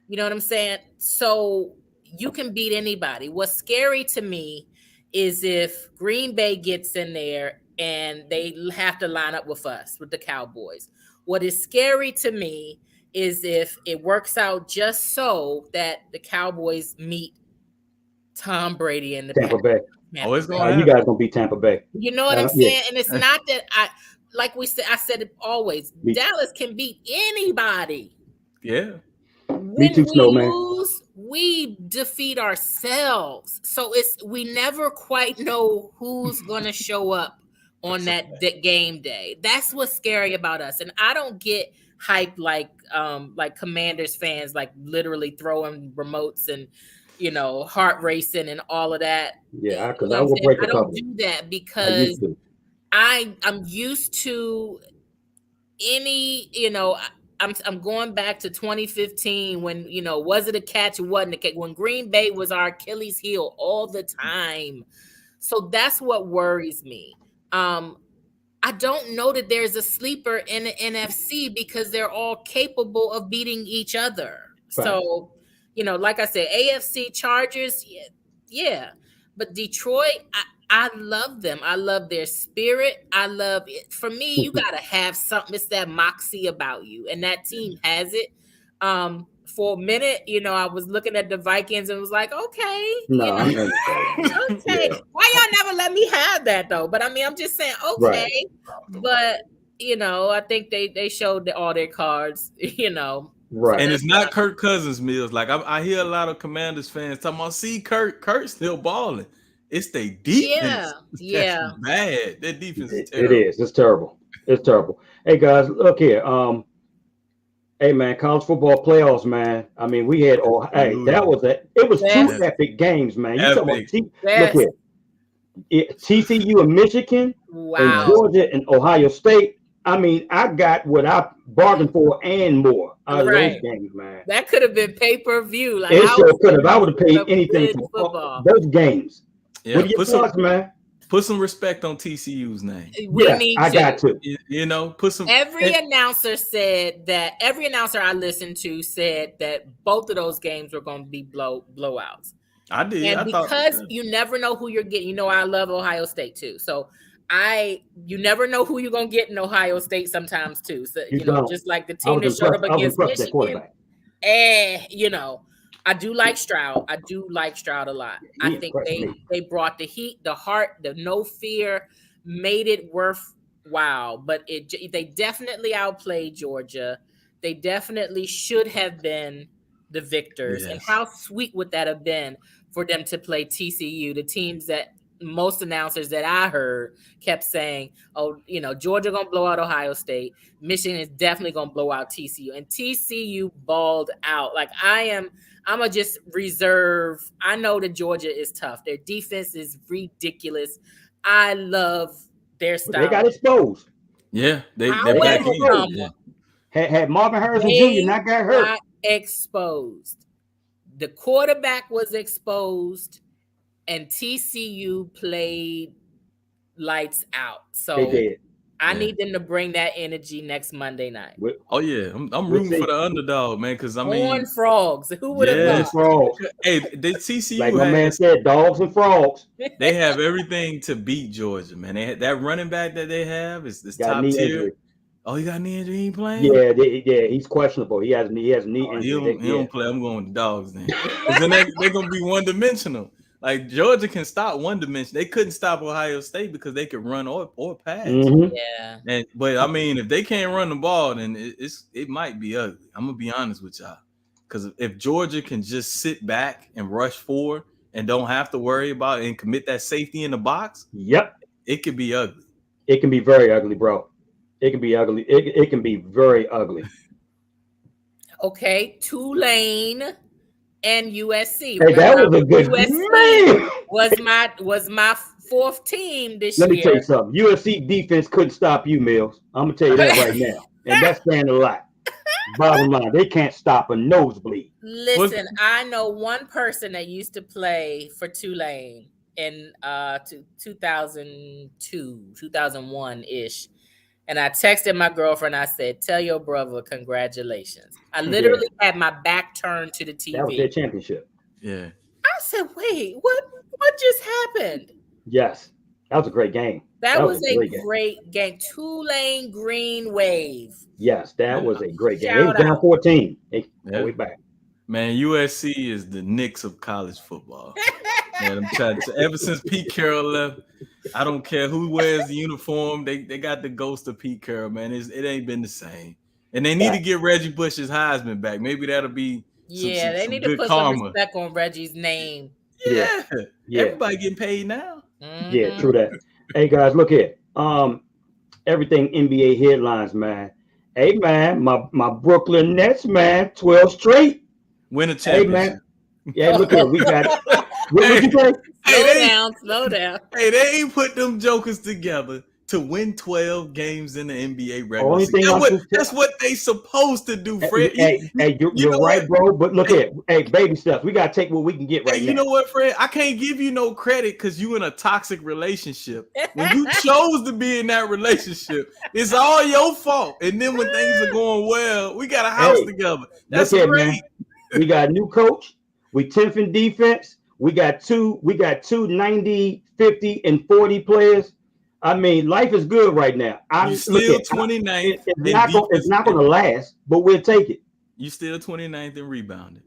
You know what I'm saying? So you can beat anybody. What's scary to me is if Green Bay gets in there and they have to line up with us, with the Cowboys. What is scary to me is if it works out just so that the Cowboys meet Tom Brady and the Tampa Bay. Oh, it's going. You guys gonna beat Tampa Bay. You know what I'm saying? And it's not that I said it always. Dallas can beat anybody. Yeah. When we lose, we defeat ourselves. So we never quite know who's gonna show up on that game day. That's what's scary about us. And I don't get hyped like Commanders fans, like literally throwing remotes and heart racing and all of that. Yeah, because I will break the cover. I don't do that because I'm used to any, I'm going back to 2015 when, was it a catch or wasn't a catch? When Green Bay was our Achilles heel all the time. So that's what worries me. I don't know that there's a sleeper in the NFC because they're all capable of beating each other. Right. So, like I said, AFC Chargers, yeah. But Detroit, I love them. I love their spirit. I love it. For me, you got to have something. It's that moxie about you. And that team has it. For a minute, I was looking at the Vikings and was like, okay. No, okay. Yeah. Why y'all never let me have that, though? But, I'm just saying, okay. Right. But, I think they showed all their cards, Right. And it's not Kirk Cousins, Mills. Like I hear a lot of Commanders fans talking about, see, Kurt's still balling. It's their defense. Yeah. Bad. Their defense is terrible. It is. It's terrible. Hey guys, look here. Hey man, college football playoffs, man. We had it was 2 epic games, man. You talking about look here. TCU and Michigan, and Georgia and Ohio State. I mean, I got what I bargained for and more out of those games, man. That could have been pay-per-view. Like, it sure could have. I would have paid some anything good for football. those games. Yeah, What are your thoughts, man? Put some respect on TCU's name. I got to. You know, put some. Every announcer I listened to said that both of those games were going to be blowouts. I did. And because you never know who you're getting. You know, I love Ohio State too. So you never know who you're going to get in Ohio State sometimes too. So, you know, just like the team that showed up against Michigan. You know, I do like Stroud. I do like Stroud a lot. I think they brought the heat, the heart, the no fear, made it worthwhile. But they definitely outplayed Georgia. They definitely should have been the victors. Yes. And how sweet would that have been for them to play TCU, the teams that most announcers that I heard kept saying, oh, you know, Georgia gonna blow out Ohio State. Michigan is definitely gonna blow out TCU. And TCU balled out. Like I'm gonna just reserve. I know that Georgia is tough. Their defense is ridiculous. I love their style. They got exposed. Yeah, they had Marvin Harrison Jr. not got hurt. Got exposed. The quarterback was exposed, and TCU played lights out. So they did. I need them to bring that energy next Monday night. Oh yeah, I'm rooting for the underdog, man. Because I mean, Horned frogs. Who would have thought? Hey, the TCU, like my man said, dogs and frogs. They have everything to beat Georgia, man. They had that running back that they have is top tier. Injury. Oh, he got a knee injury. He ain't playing. Yeah, he's questionable. He has knee injury. He don't play. I'm going with the dogs then. Then they're gonna be one dimensional. Like Georgia can stop one dimension. They couldn't stop Ohio State because they could run or pass. Mm-hmm. Yeah. But I mean, if they can't run the ball, then it might be ugly. I'm gonna be honest with y'all. Because if Georgia can just sit back and rush forward and don't have to worry about and commit that safety in the box, it could be ugly. It can be very ugly, bro. It can be ugly. It can be very ugly. Okay, Tulane and USC. Hey, that was a good man. Was my fourth team this year. Let me tell you something. USC defense couldn't stop you, Mills. I'm gonna tell you that right now, and that's saying a lot. Bottom line, they can't stop a nosebleed. Listen, I know one person that used to play for Tulane in 2002, 2001 ish. And I texted my girlfriend. I said, "Tell your brother congratulations." I literally had my back turned to the TV. That was their championship. Yeah. I said, "Wait, what just happened?" Yes, that was a great game. That was a great game. Tulane Green Wave. Yes, that was a great game. They were down 14. Way back. Man, USC is the Knicks of college football. Man, I'm trying to, ever since Pete Carroll left, I don't care who wears the uniform. They got the ghost of Pete Carroll, man. It ain't been the same. And they need to get Reggie Bush's Heisman back. Maybe that'll be they need to put some respect on Reggie's name. Yeah. Everybody getting paid now. Mm-hmm. Yeah, true that. Hey guys, look here. Everything NBA headlines, man. Hey man, my Brooklyn Nets, man, 12 straight. Win a championship. Hey man. Yeah, look here. We got what you say? Slow down. Hey, they ain't put them jokers together to win 12 games in the NBA regular season. That's what they supposed to do, Fred. Hey, you're right, bro. But look at baby steps. We gotta take what we can get right now. You know what, Fred? I can't give you no credit because you in a toxic relationship. When you chose to be in that relationship, it's all your fault. And then when things are going well, we got a house together. That's great. Man. We got a new coach. We 10th in defense. We got two 90, 50, and 40 players. I mean, life is good right now. You still 29th. It's not going to last, but we'll take it. You still 29th and rebounded.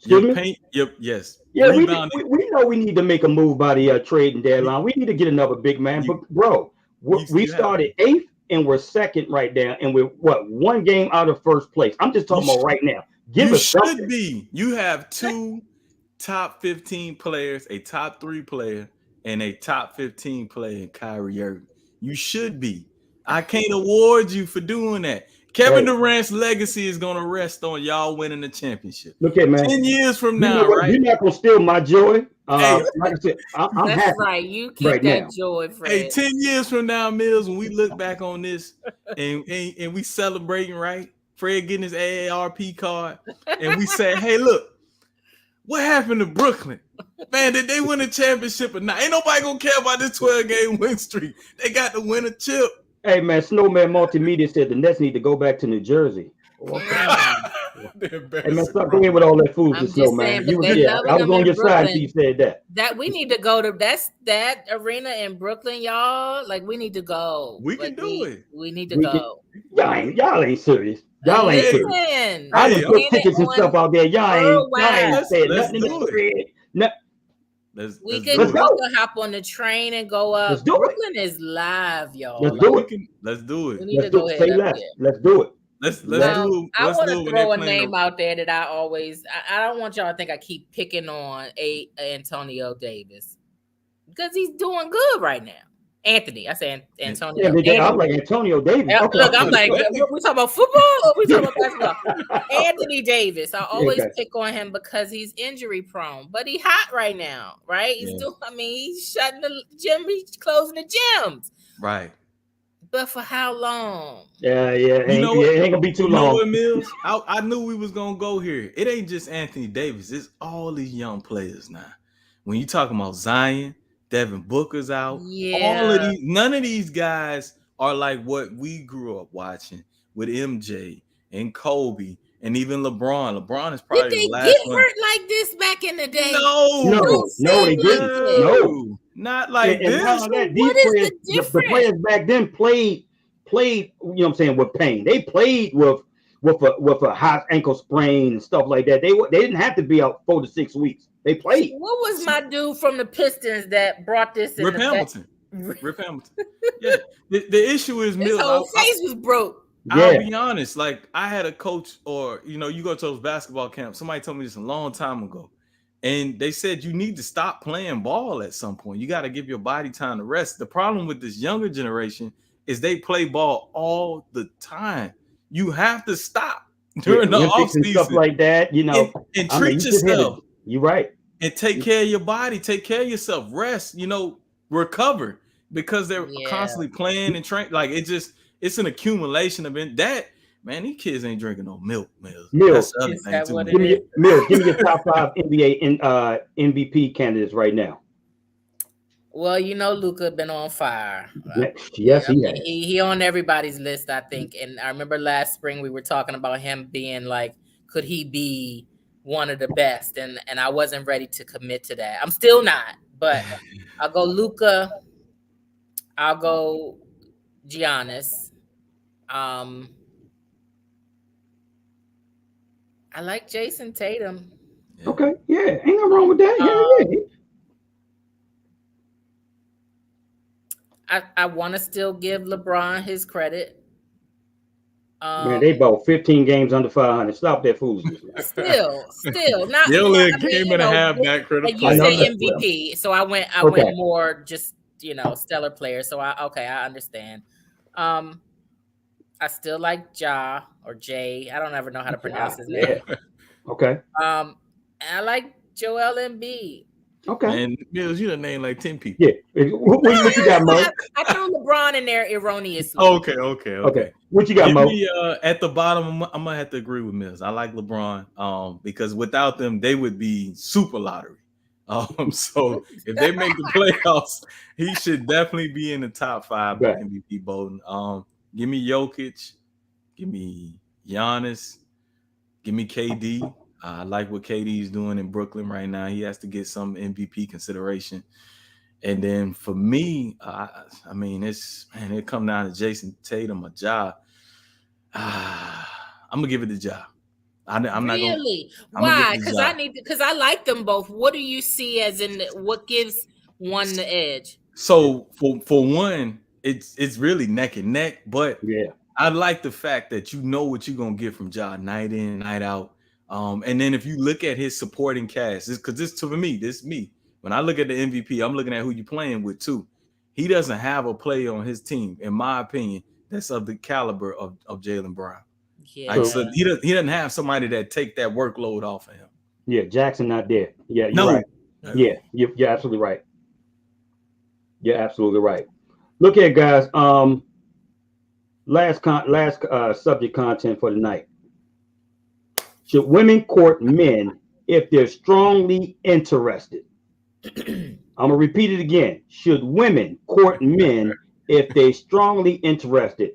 Yes. Yeah, we know we need to make a move by the trading deadline. We need to get another big man. But bro, we started 8th and we're 2nd right now, and we're one game out of first place. I'm just talking about right now. You should be. You have 2 top 15 players, a top 3 player, and a top 15 player in Kyrie Irving. You should be. I can't award you for doing that. Kevin Durant's legacy is going to rest on y'all winning the championship. Look at man. 10 years from now, right? You're not going to steal my joy. Hey, like I said, I'm That's happy right. You keep right that now. joy, Fred. hey, 10 years from now, Mills, when we look back on this and we celebrating, right? Fred getting his AARP card, and we say, hey, look, what happened to Brooklyn? Man, did they win a championship or not? Ain't nobody gonna care about this 12-game win streak. They got to win a chip. Hey man, Snowman Multimedia said the Nets need to go back to New Jersey. Hey man, stop going with all that foolishness, Snowman. But I was on your side until you said that. That we need to go to that arena in Brooklyn, y'all. Like we need to go. We can do it. We need to go. Y'all ain't serious. Y'all ain't serious. I done put tickets and stuff out there. Y'all ain't said nothing to the We could hop on the train and go up. Brooklyn is live, y'all. Let's do it. Let's do it. We need to go ahead. Let's do it. Let's do it. I want to throw a name out there that I don't want y'all to think I keep picking on Antonio Davis because he's doing good right now. Anthony, I say Antonio. Yeah, I'm like Antonio Davis. Okay. Look, I'm like, we talking about football or we talking about basketball? Anthony Davis. I always pick on him because he's injury prone, but he's hot right now, right? He's doing. I mean, he's shutting the gym. He's closing the gyms, right? But for how long? Yeah. It ain't gonna be too long. You know what, Mills? I knew we was gonna go here. It ain't just Anthony Davis. It's all these young players now. When you talking about Zion, Devin Booker's out. Yeah. All of these, none of these guys are like what we grew up watching with MJ and Kobe and even LeBron. LeBron is probably the last one. Did they get hurt like this back in the day? No, they didn't. No. Not like this. What is the difference? The players back then played, you know what I'm saying, with pain. They played with a high ankle sprain and stuff like that. They didn't have to be out 4 to 6 weeks. They played. What was my dude from the Pistons that brought this in? Rip Hamilton. Rip Hamilton. Yeah. The issue is His whole face was broke. I'll be honest. Like I had a coach, or you go to those basketball camps. Somebody told me this a long time ago. And they said you need to stop playing ball at some point. You got to give your body time to rest. The problem with this younger generation is they play ball all the time. You have to stop during the offseason. Stuff like that, and treat yourself. You're right. And take care of your body. Take care of yourself. Rest, recover, because they're constantly playing and train. Like it's an accumulation of that. Man, these kids ain't drinking no milk, Mills. That's the other thing too. Give me your top 5 NBA MVP candidates right now. Well, Luka been on fire. Yes, he has. He on everybody's list, I think. And I remember last spring we were talking about him being like, could he be one of the best? And I wasn't ready to commit to that. I'm still not, but I'll go Luka. I'll go Giannis. I like Jason Tatum. Okay, ain't nothing wrong with that. I want to still give LeBron his credit. Man, they bought 15 games under 500. Stop that foolishness. Still not. They only a game and a half that critical. You say MVP, so I went more just stellar players. So I understand. I still like Ja or Jay. I don't ever know how to pronounce his name. Okay. I like Joel Embiid. Okay. And Mills, you done named like 10 people. Yeah. What you got, Mo? I threw LeBron in there erroneously. Okay. What you got, Mo? At the bottom, I'm gonna have to agree with Mills. I like LeBron, because without them, they would be super lottery. So if they make the playoffs, he should definitely be in the top 5 of MVP voting. Give me Jokic, give me Giannis, give me KD. I like what KD is doing in Brooklyn right now. He has to get some MVP consideration. And then for me, it come down to Jason Tatum or Ja. I'm gonna give it to Ja. I'm not really. Why? Because I like them both. What do you see as in what gives one the edge? So for one, it's really neck and neck. But I like the fact that you know what you're gonna get from Ja night in, night out. And then if you look at his supporting cast, because this me. When I look at the MVP, I'm looking at who you're playing with too. He doesn't have a player on his team, in my opinion, that's of the caliber of Jaylen Brown. Yeah. So he doesn't have somebody that take that workload off of him. Yeah, Jackson not there. Yeah, you're right. Yeah, you're absolutely right. You're absolutely right. Look here, guys. Last subject content for tonight. Should women court men if they're strongly interested? I'm gonna repeat it again. Should women court men if they're strongly interested?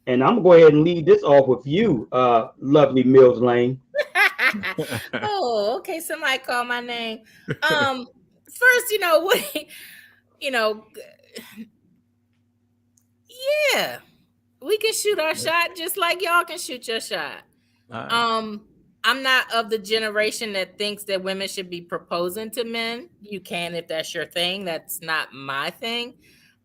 And I'm gonna go ahead and lead this off with you, lovely Mills Lane. Oh, okay. Somebody call my name. First, yeah, we can shoot our shot just like y'all can shoot your shot. Right. I'm not of the generation that thinks that women should be proposing to men. You can if that's your thing. That's not my thing.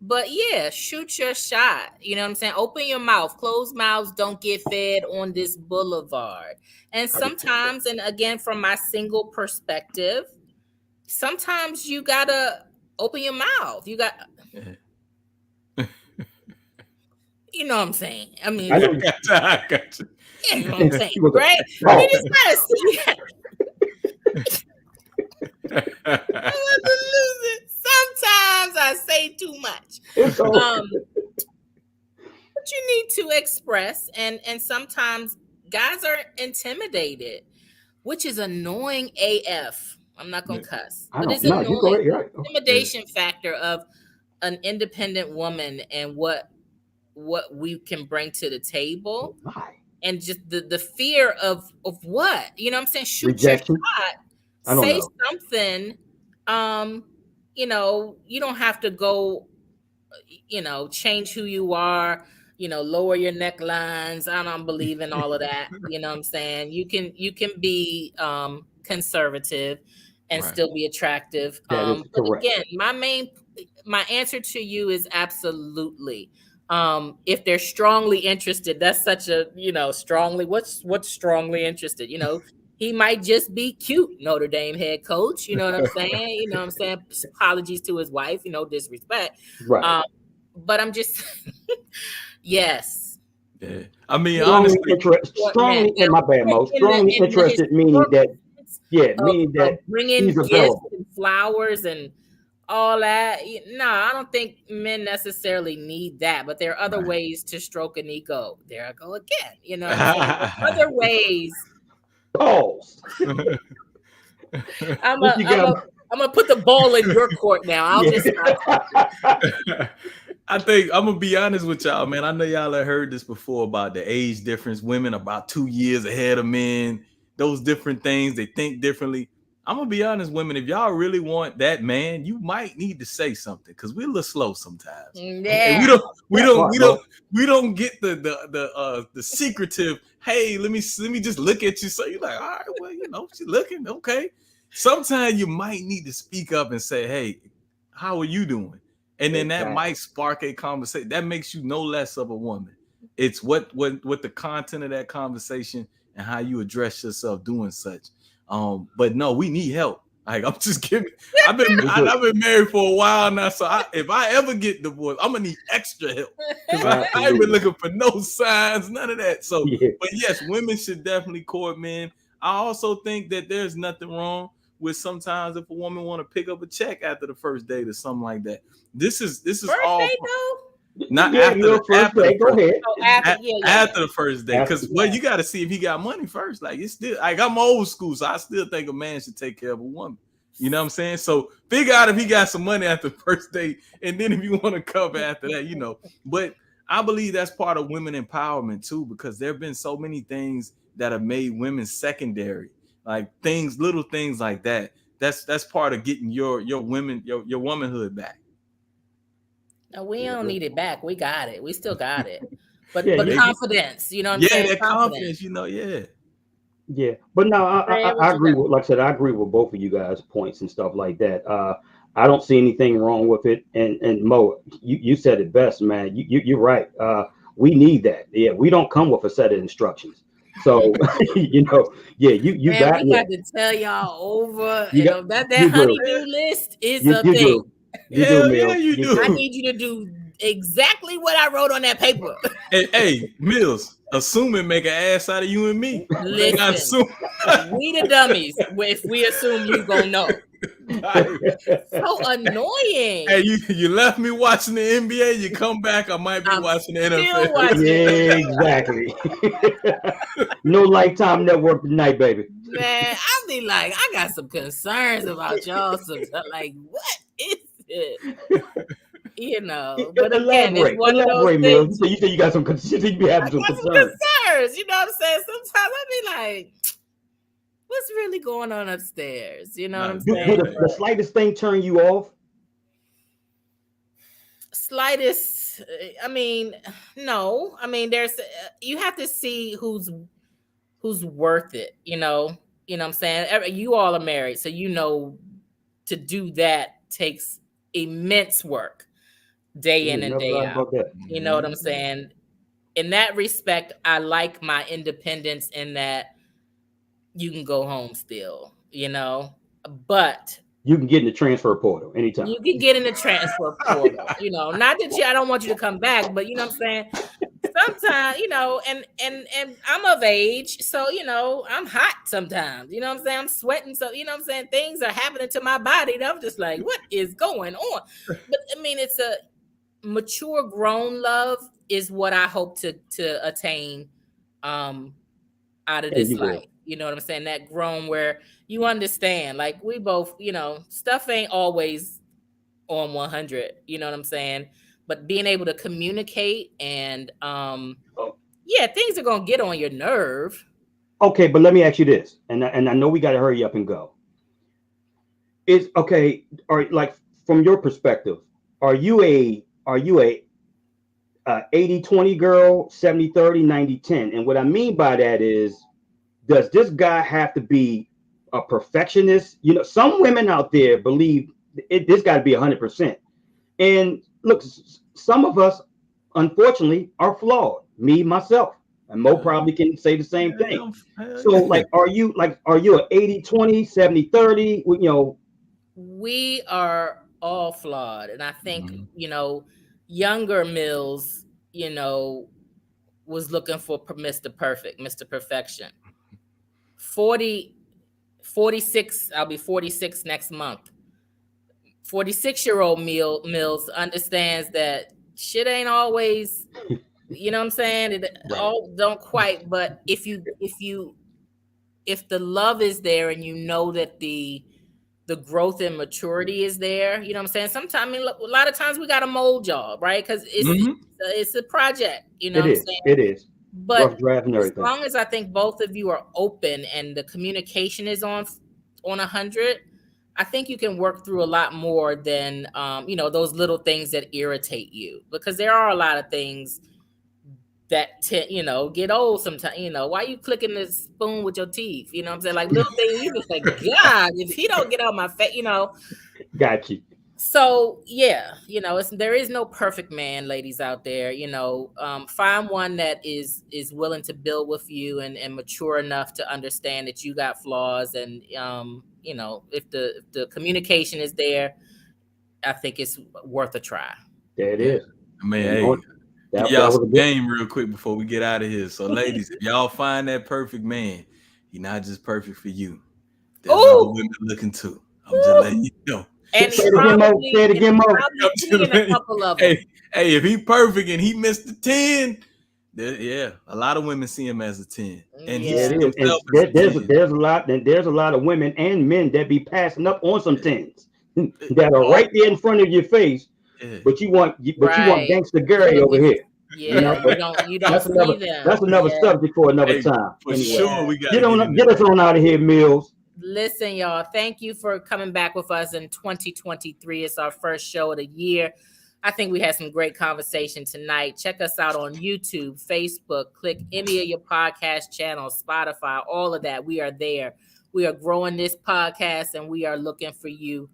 But yeah, shoot your shot. You know what I'm saying? Open your mouth. Closed mouths don't get fed on this boulevard. And sometimes, and again, from my single perspective, sometimes you gotta open your mouth. You got, you know what I'm saying? I mean, I got you. Yeah, you know what I'm saying, right? We just gotta see. I want to lose it. Sometimes I say too much. But you need to express, and sometimes guys are intimidated, which is annoying AF. I'm not gonna cuss, but it's annoying. Right. Intimidation factor of an independent woman and what we can bring to the table. And just the fear of what, you know what I'm saying? Shoot rejection. Your shot, say something. You don't have to go, change who you are, lower your necklines. I don't believe in all of that. You know what I'm saying? You can be conservative and still be attractive. But again, my answer to you is absolutely. If they're strongly interested, that's such a, strongly, what's strongly interested, he might just be cute, Notre Dame head coach, you know what I'm saying? Apologies to his wife, disrespect. Right. But I'm just, yes. Yeah. I mean, honestly, strongly interested meaning that, meaning that bringing gifts and flowers and all that. No, I don't think men necessarily need that, but there are other ways to stroke an ego. There I go again. Other ways. Balls. I'm gonna put the ball in your court now. I'll just. I think I'm gonna be honest with y'all, man. I know y'all have heard this before about the age difference. Women are about 2 years ahead of men. Those different things, they think differently. I'm gonna be honest, women. If y'all really want that man, you might need to say something because we're a little slow sometimes. Yeah, and we don't get the secretive. Hey, let me just look at you. So you're like, all right, well, she's looking okay. Sometimes you might need to speak up and say, hey, how are you doing? And then that might spark a conversation. That makes you no less of a woman. It's what the content of that conversation and how you address yourself doing such. But no, we need help. Like, I'm just kidding. I've been married for a while now, so if I ever get divorced, I'm gonna need extra help because I ain't been looking for no signs, none of that. So, but yes, women should definitely court men. I also think that there's nothing wrong with sometimes if a woman want to pick up a check after the first date or something like that. This is first all. Date, though? Not after the first day, because you got to see if he got money first. Like, it's still like, I'm old school, so I still think a man should take care of a woman. You know what I'm saying? So figure out if he got some money after the first date, and then if you want to cover after that, But I believe that's part of women empowerment too, because there have been so many things that have made women secondary, like little things like that. That's part of getting your womanhood back. No, we don't need it back. We got it. We still got it. But confidence, you know what I'm saying? Yeah, that confidence, Yeah. But no, I agree with, like I said, I agree with both of you guys' points and stuff like that. I don't see anything wrong with it. And Mo, you said it best, man. You're right. We need that. Yeah, we don't come with a set of instructions. So you got to tell y'all over. That honeydew list is a thing. You do. I need you to do exactly what I wrote on that paper. Hey, Mills, assuming make an ass out of you and me. Listen, we the dummies if we assume you gonna know. So annoying. Hey, you left me watching the NBA. You come back, I might be watching the NFL. Yeah, exactly. No Lifetime Network tonight, baby. Man, I'll be like, I got some concerns about y'all. Like, what is it? You know, but again, it's one of those things. You say you got some concerns. You be having some concerns. You know what I'm saying? Sometimes I be like, what's really going on upstairs? You know what I'm saying? The slightest thing turn you off? Slightest. I mean, no. I mean, there's. You have to see who's worth it. You know what I'm saying? You all are married, so you know to do that takes immense work, day in and day out. You know what I'm saying? In that respect, I like my independence in that you can go home still, you know, but you can get in the transfer portal anytime. You can get in the transfer portal, you know, not that I don't want you to come back, but you know what I'm saying? Sometimes, you know, and I'm of age, so, you know, I'm hot sometimes, you know what I'm saying? I'm sweating. So, you know what I'm saying? Things are happening to my body. And I'm just like, what is going on? But I mean, it's a mature, grown love is what I hope to attain out of this life. You know what I'm saying? That grown where you understand, like we both, you know, stuff ain't always on 100, you know what I'm saying? But being able to communicate and things are going to get on your nerve. Okay, but let me ask you this. And I know we got to hurry up and go. It's okay. Or like from your perspective, are you a 80-20 girl, 70-30, 90-10? And what I mean by that is, does this guy have to be a perfectionist? You know, some women out there believe this got to be 100%. And look, some of us, unfortunately, are flawed. Me, myself, and Mo probably can say the same thing. So, like, are you an 80-20, 70-30? You know, we are all flawed, and I think you know, younger Mills, you know, was looking for Mr. Perfect, Mr. Perfection. 46, I'll be 46 next month. 46-year-old Mills understands that shit ain't always, you know what I'm saying? All don't quite, but if the love is there and you know that the growth and maturity is there, you know what I'm saying? Sometimes, I mean, a lot of times we got a mold job, right? Because it's a project, you know what I'm saying? It is. But as long as I think both of you are open and the communication is on 100, I think you can work through a lot more than, you know, those little things that irritate you, because there are a lot of things that, you know, get old sometimes. You know, why are you clicking the spoon with your teeth? You know what I'm saying? Like little things, you just like, God, if he don't get out my face, you know. Got you. So, yeah, you know, there is no perfect man, ladies out there. You know, find one that is willing to build with you and mature enough to understand that you got flaws. And, you know, if the communication is there, I think it's worth a try. There it is. I mean, hey, y'all some game real quick before we get out of here. So, ladies, if y'all find that perfect man, he's not just perfect for you. There's other women looking too. I'm just letting you know. And say it again, Mo. Hey, if he perfect and he missed the 10, a lot of women see him as a 10. And there's a lot of women and men that be passing up on some 10s that are right there in front of your face, but you want gangster Gary over here. Yeah, you don't see them. That's another subject for another time. For sure, we got get us on out of here, Mills. Listen, y'all, thank you for coming back with us in 2023. It's our first show of the year. I think we had some great conversation tonight. Check us out on YouTube, Facebook, click any of your podcast channels, Spotify, all of that. We are there. We are growing this podcast, and we are looking for you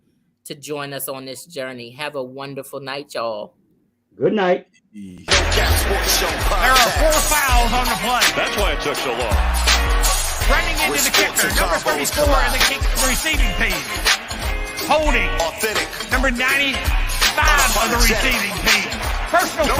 to join us on this journey. Have a wonderful night, y'all. Good night. There are 4 fouls on the play. That's why it took so long. Running into the kicker, number 34 in the receiving team. Holding, authentic. number 95 on the receiving team. Personal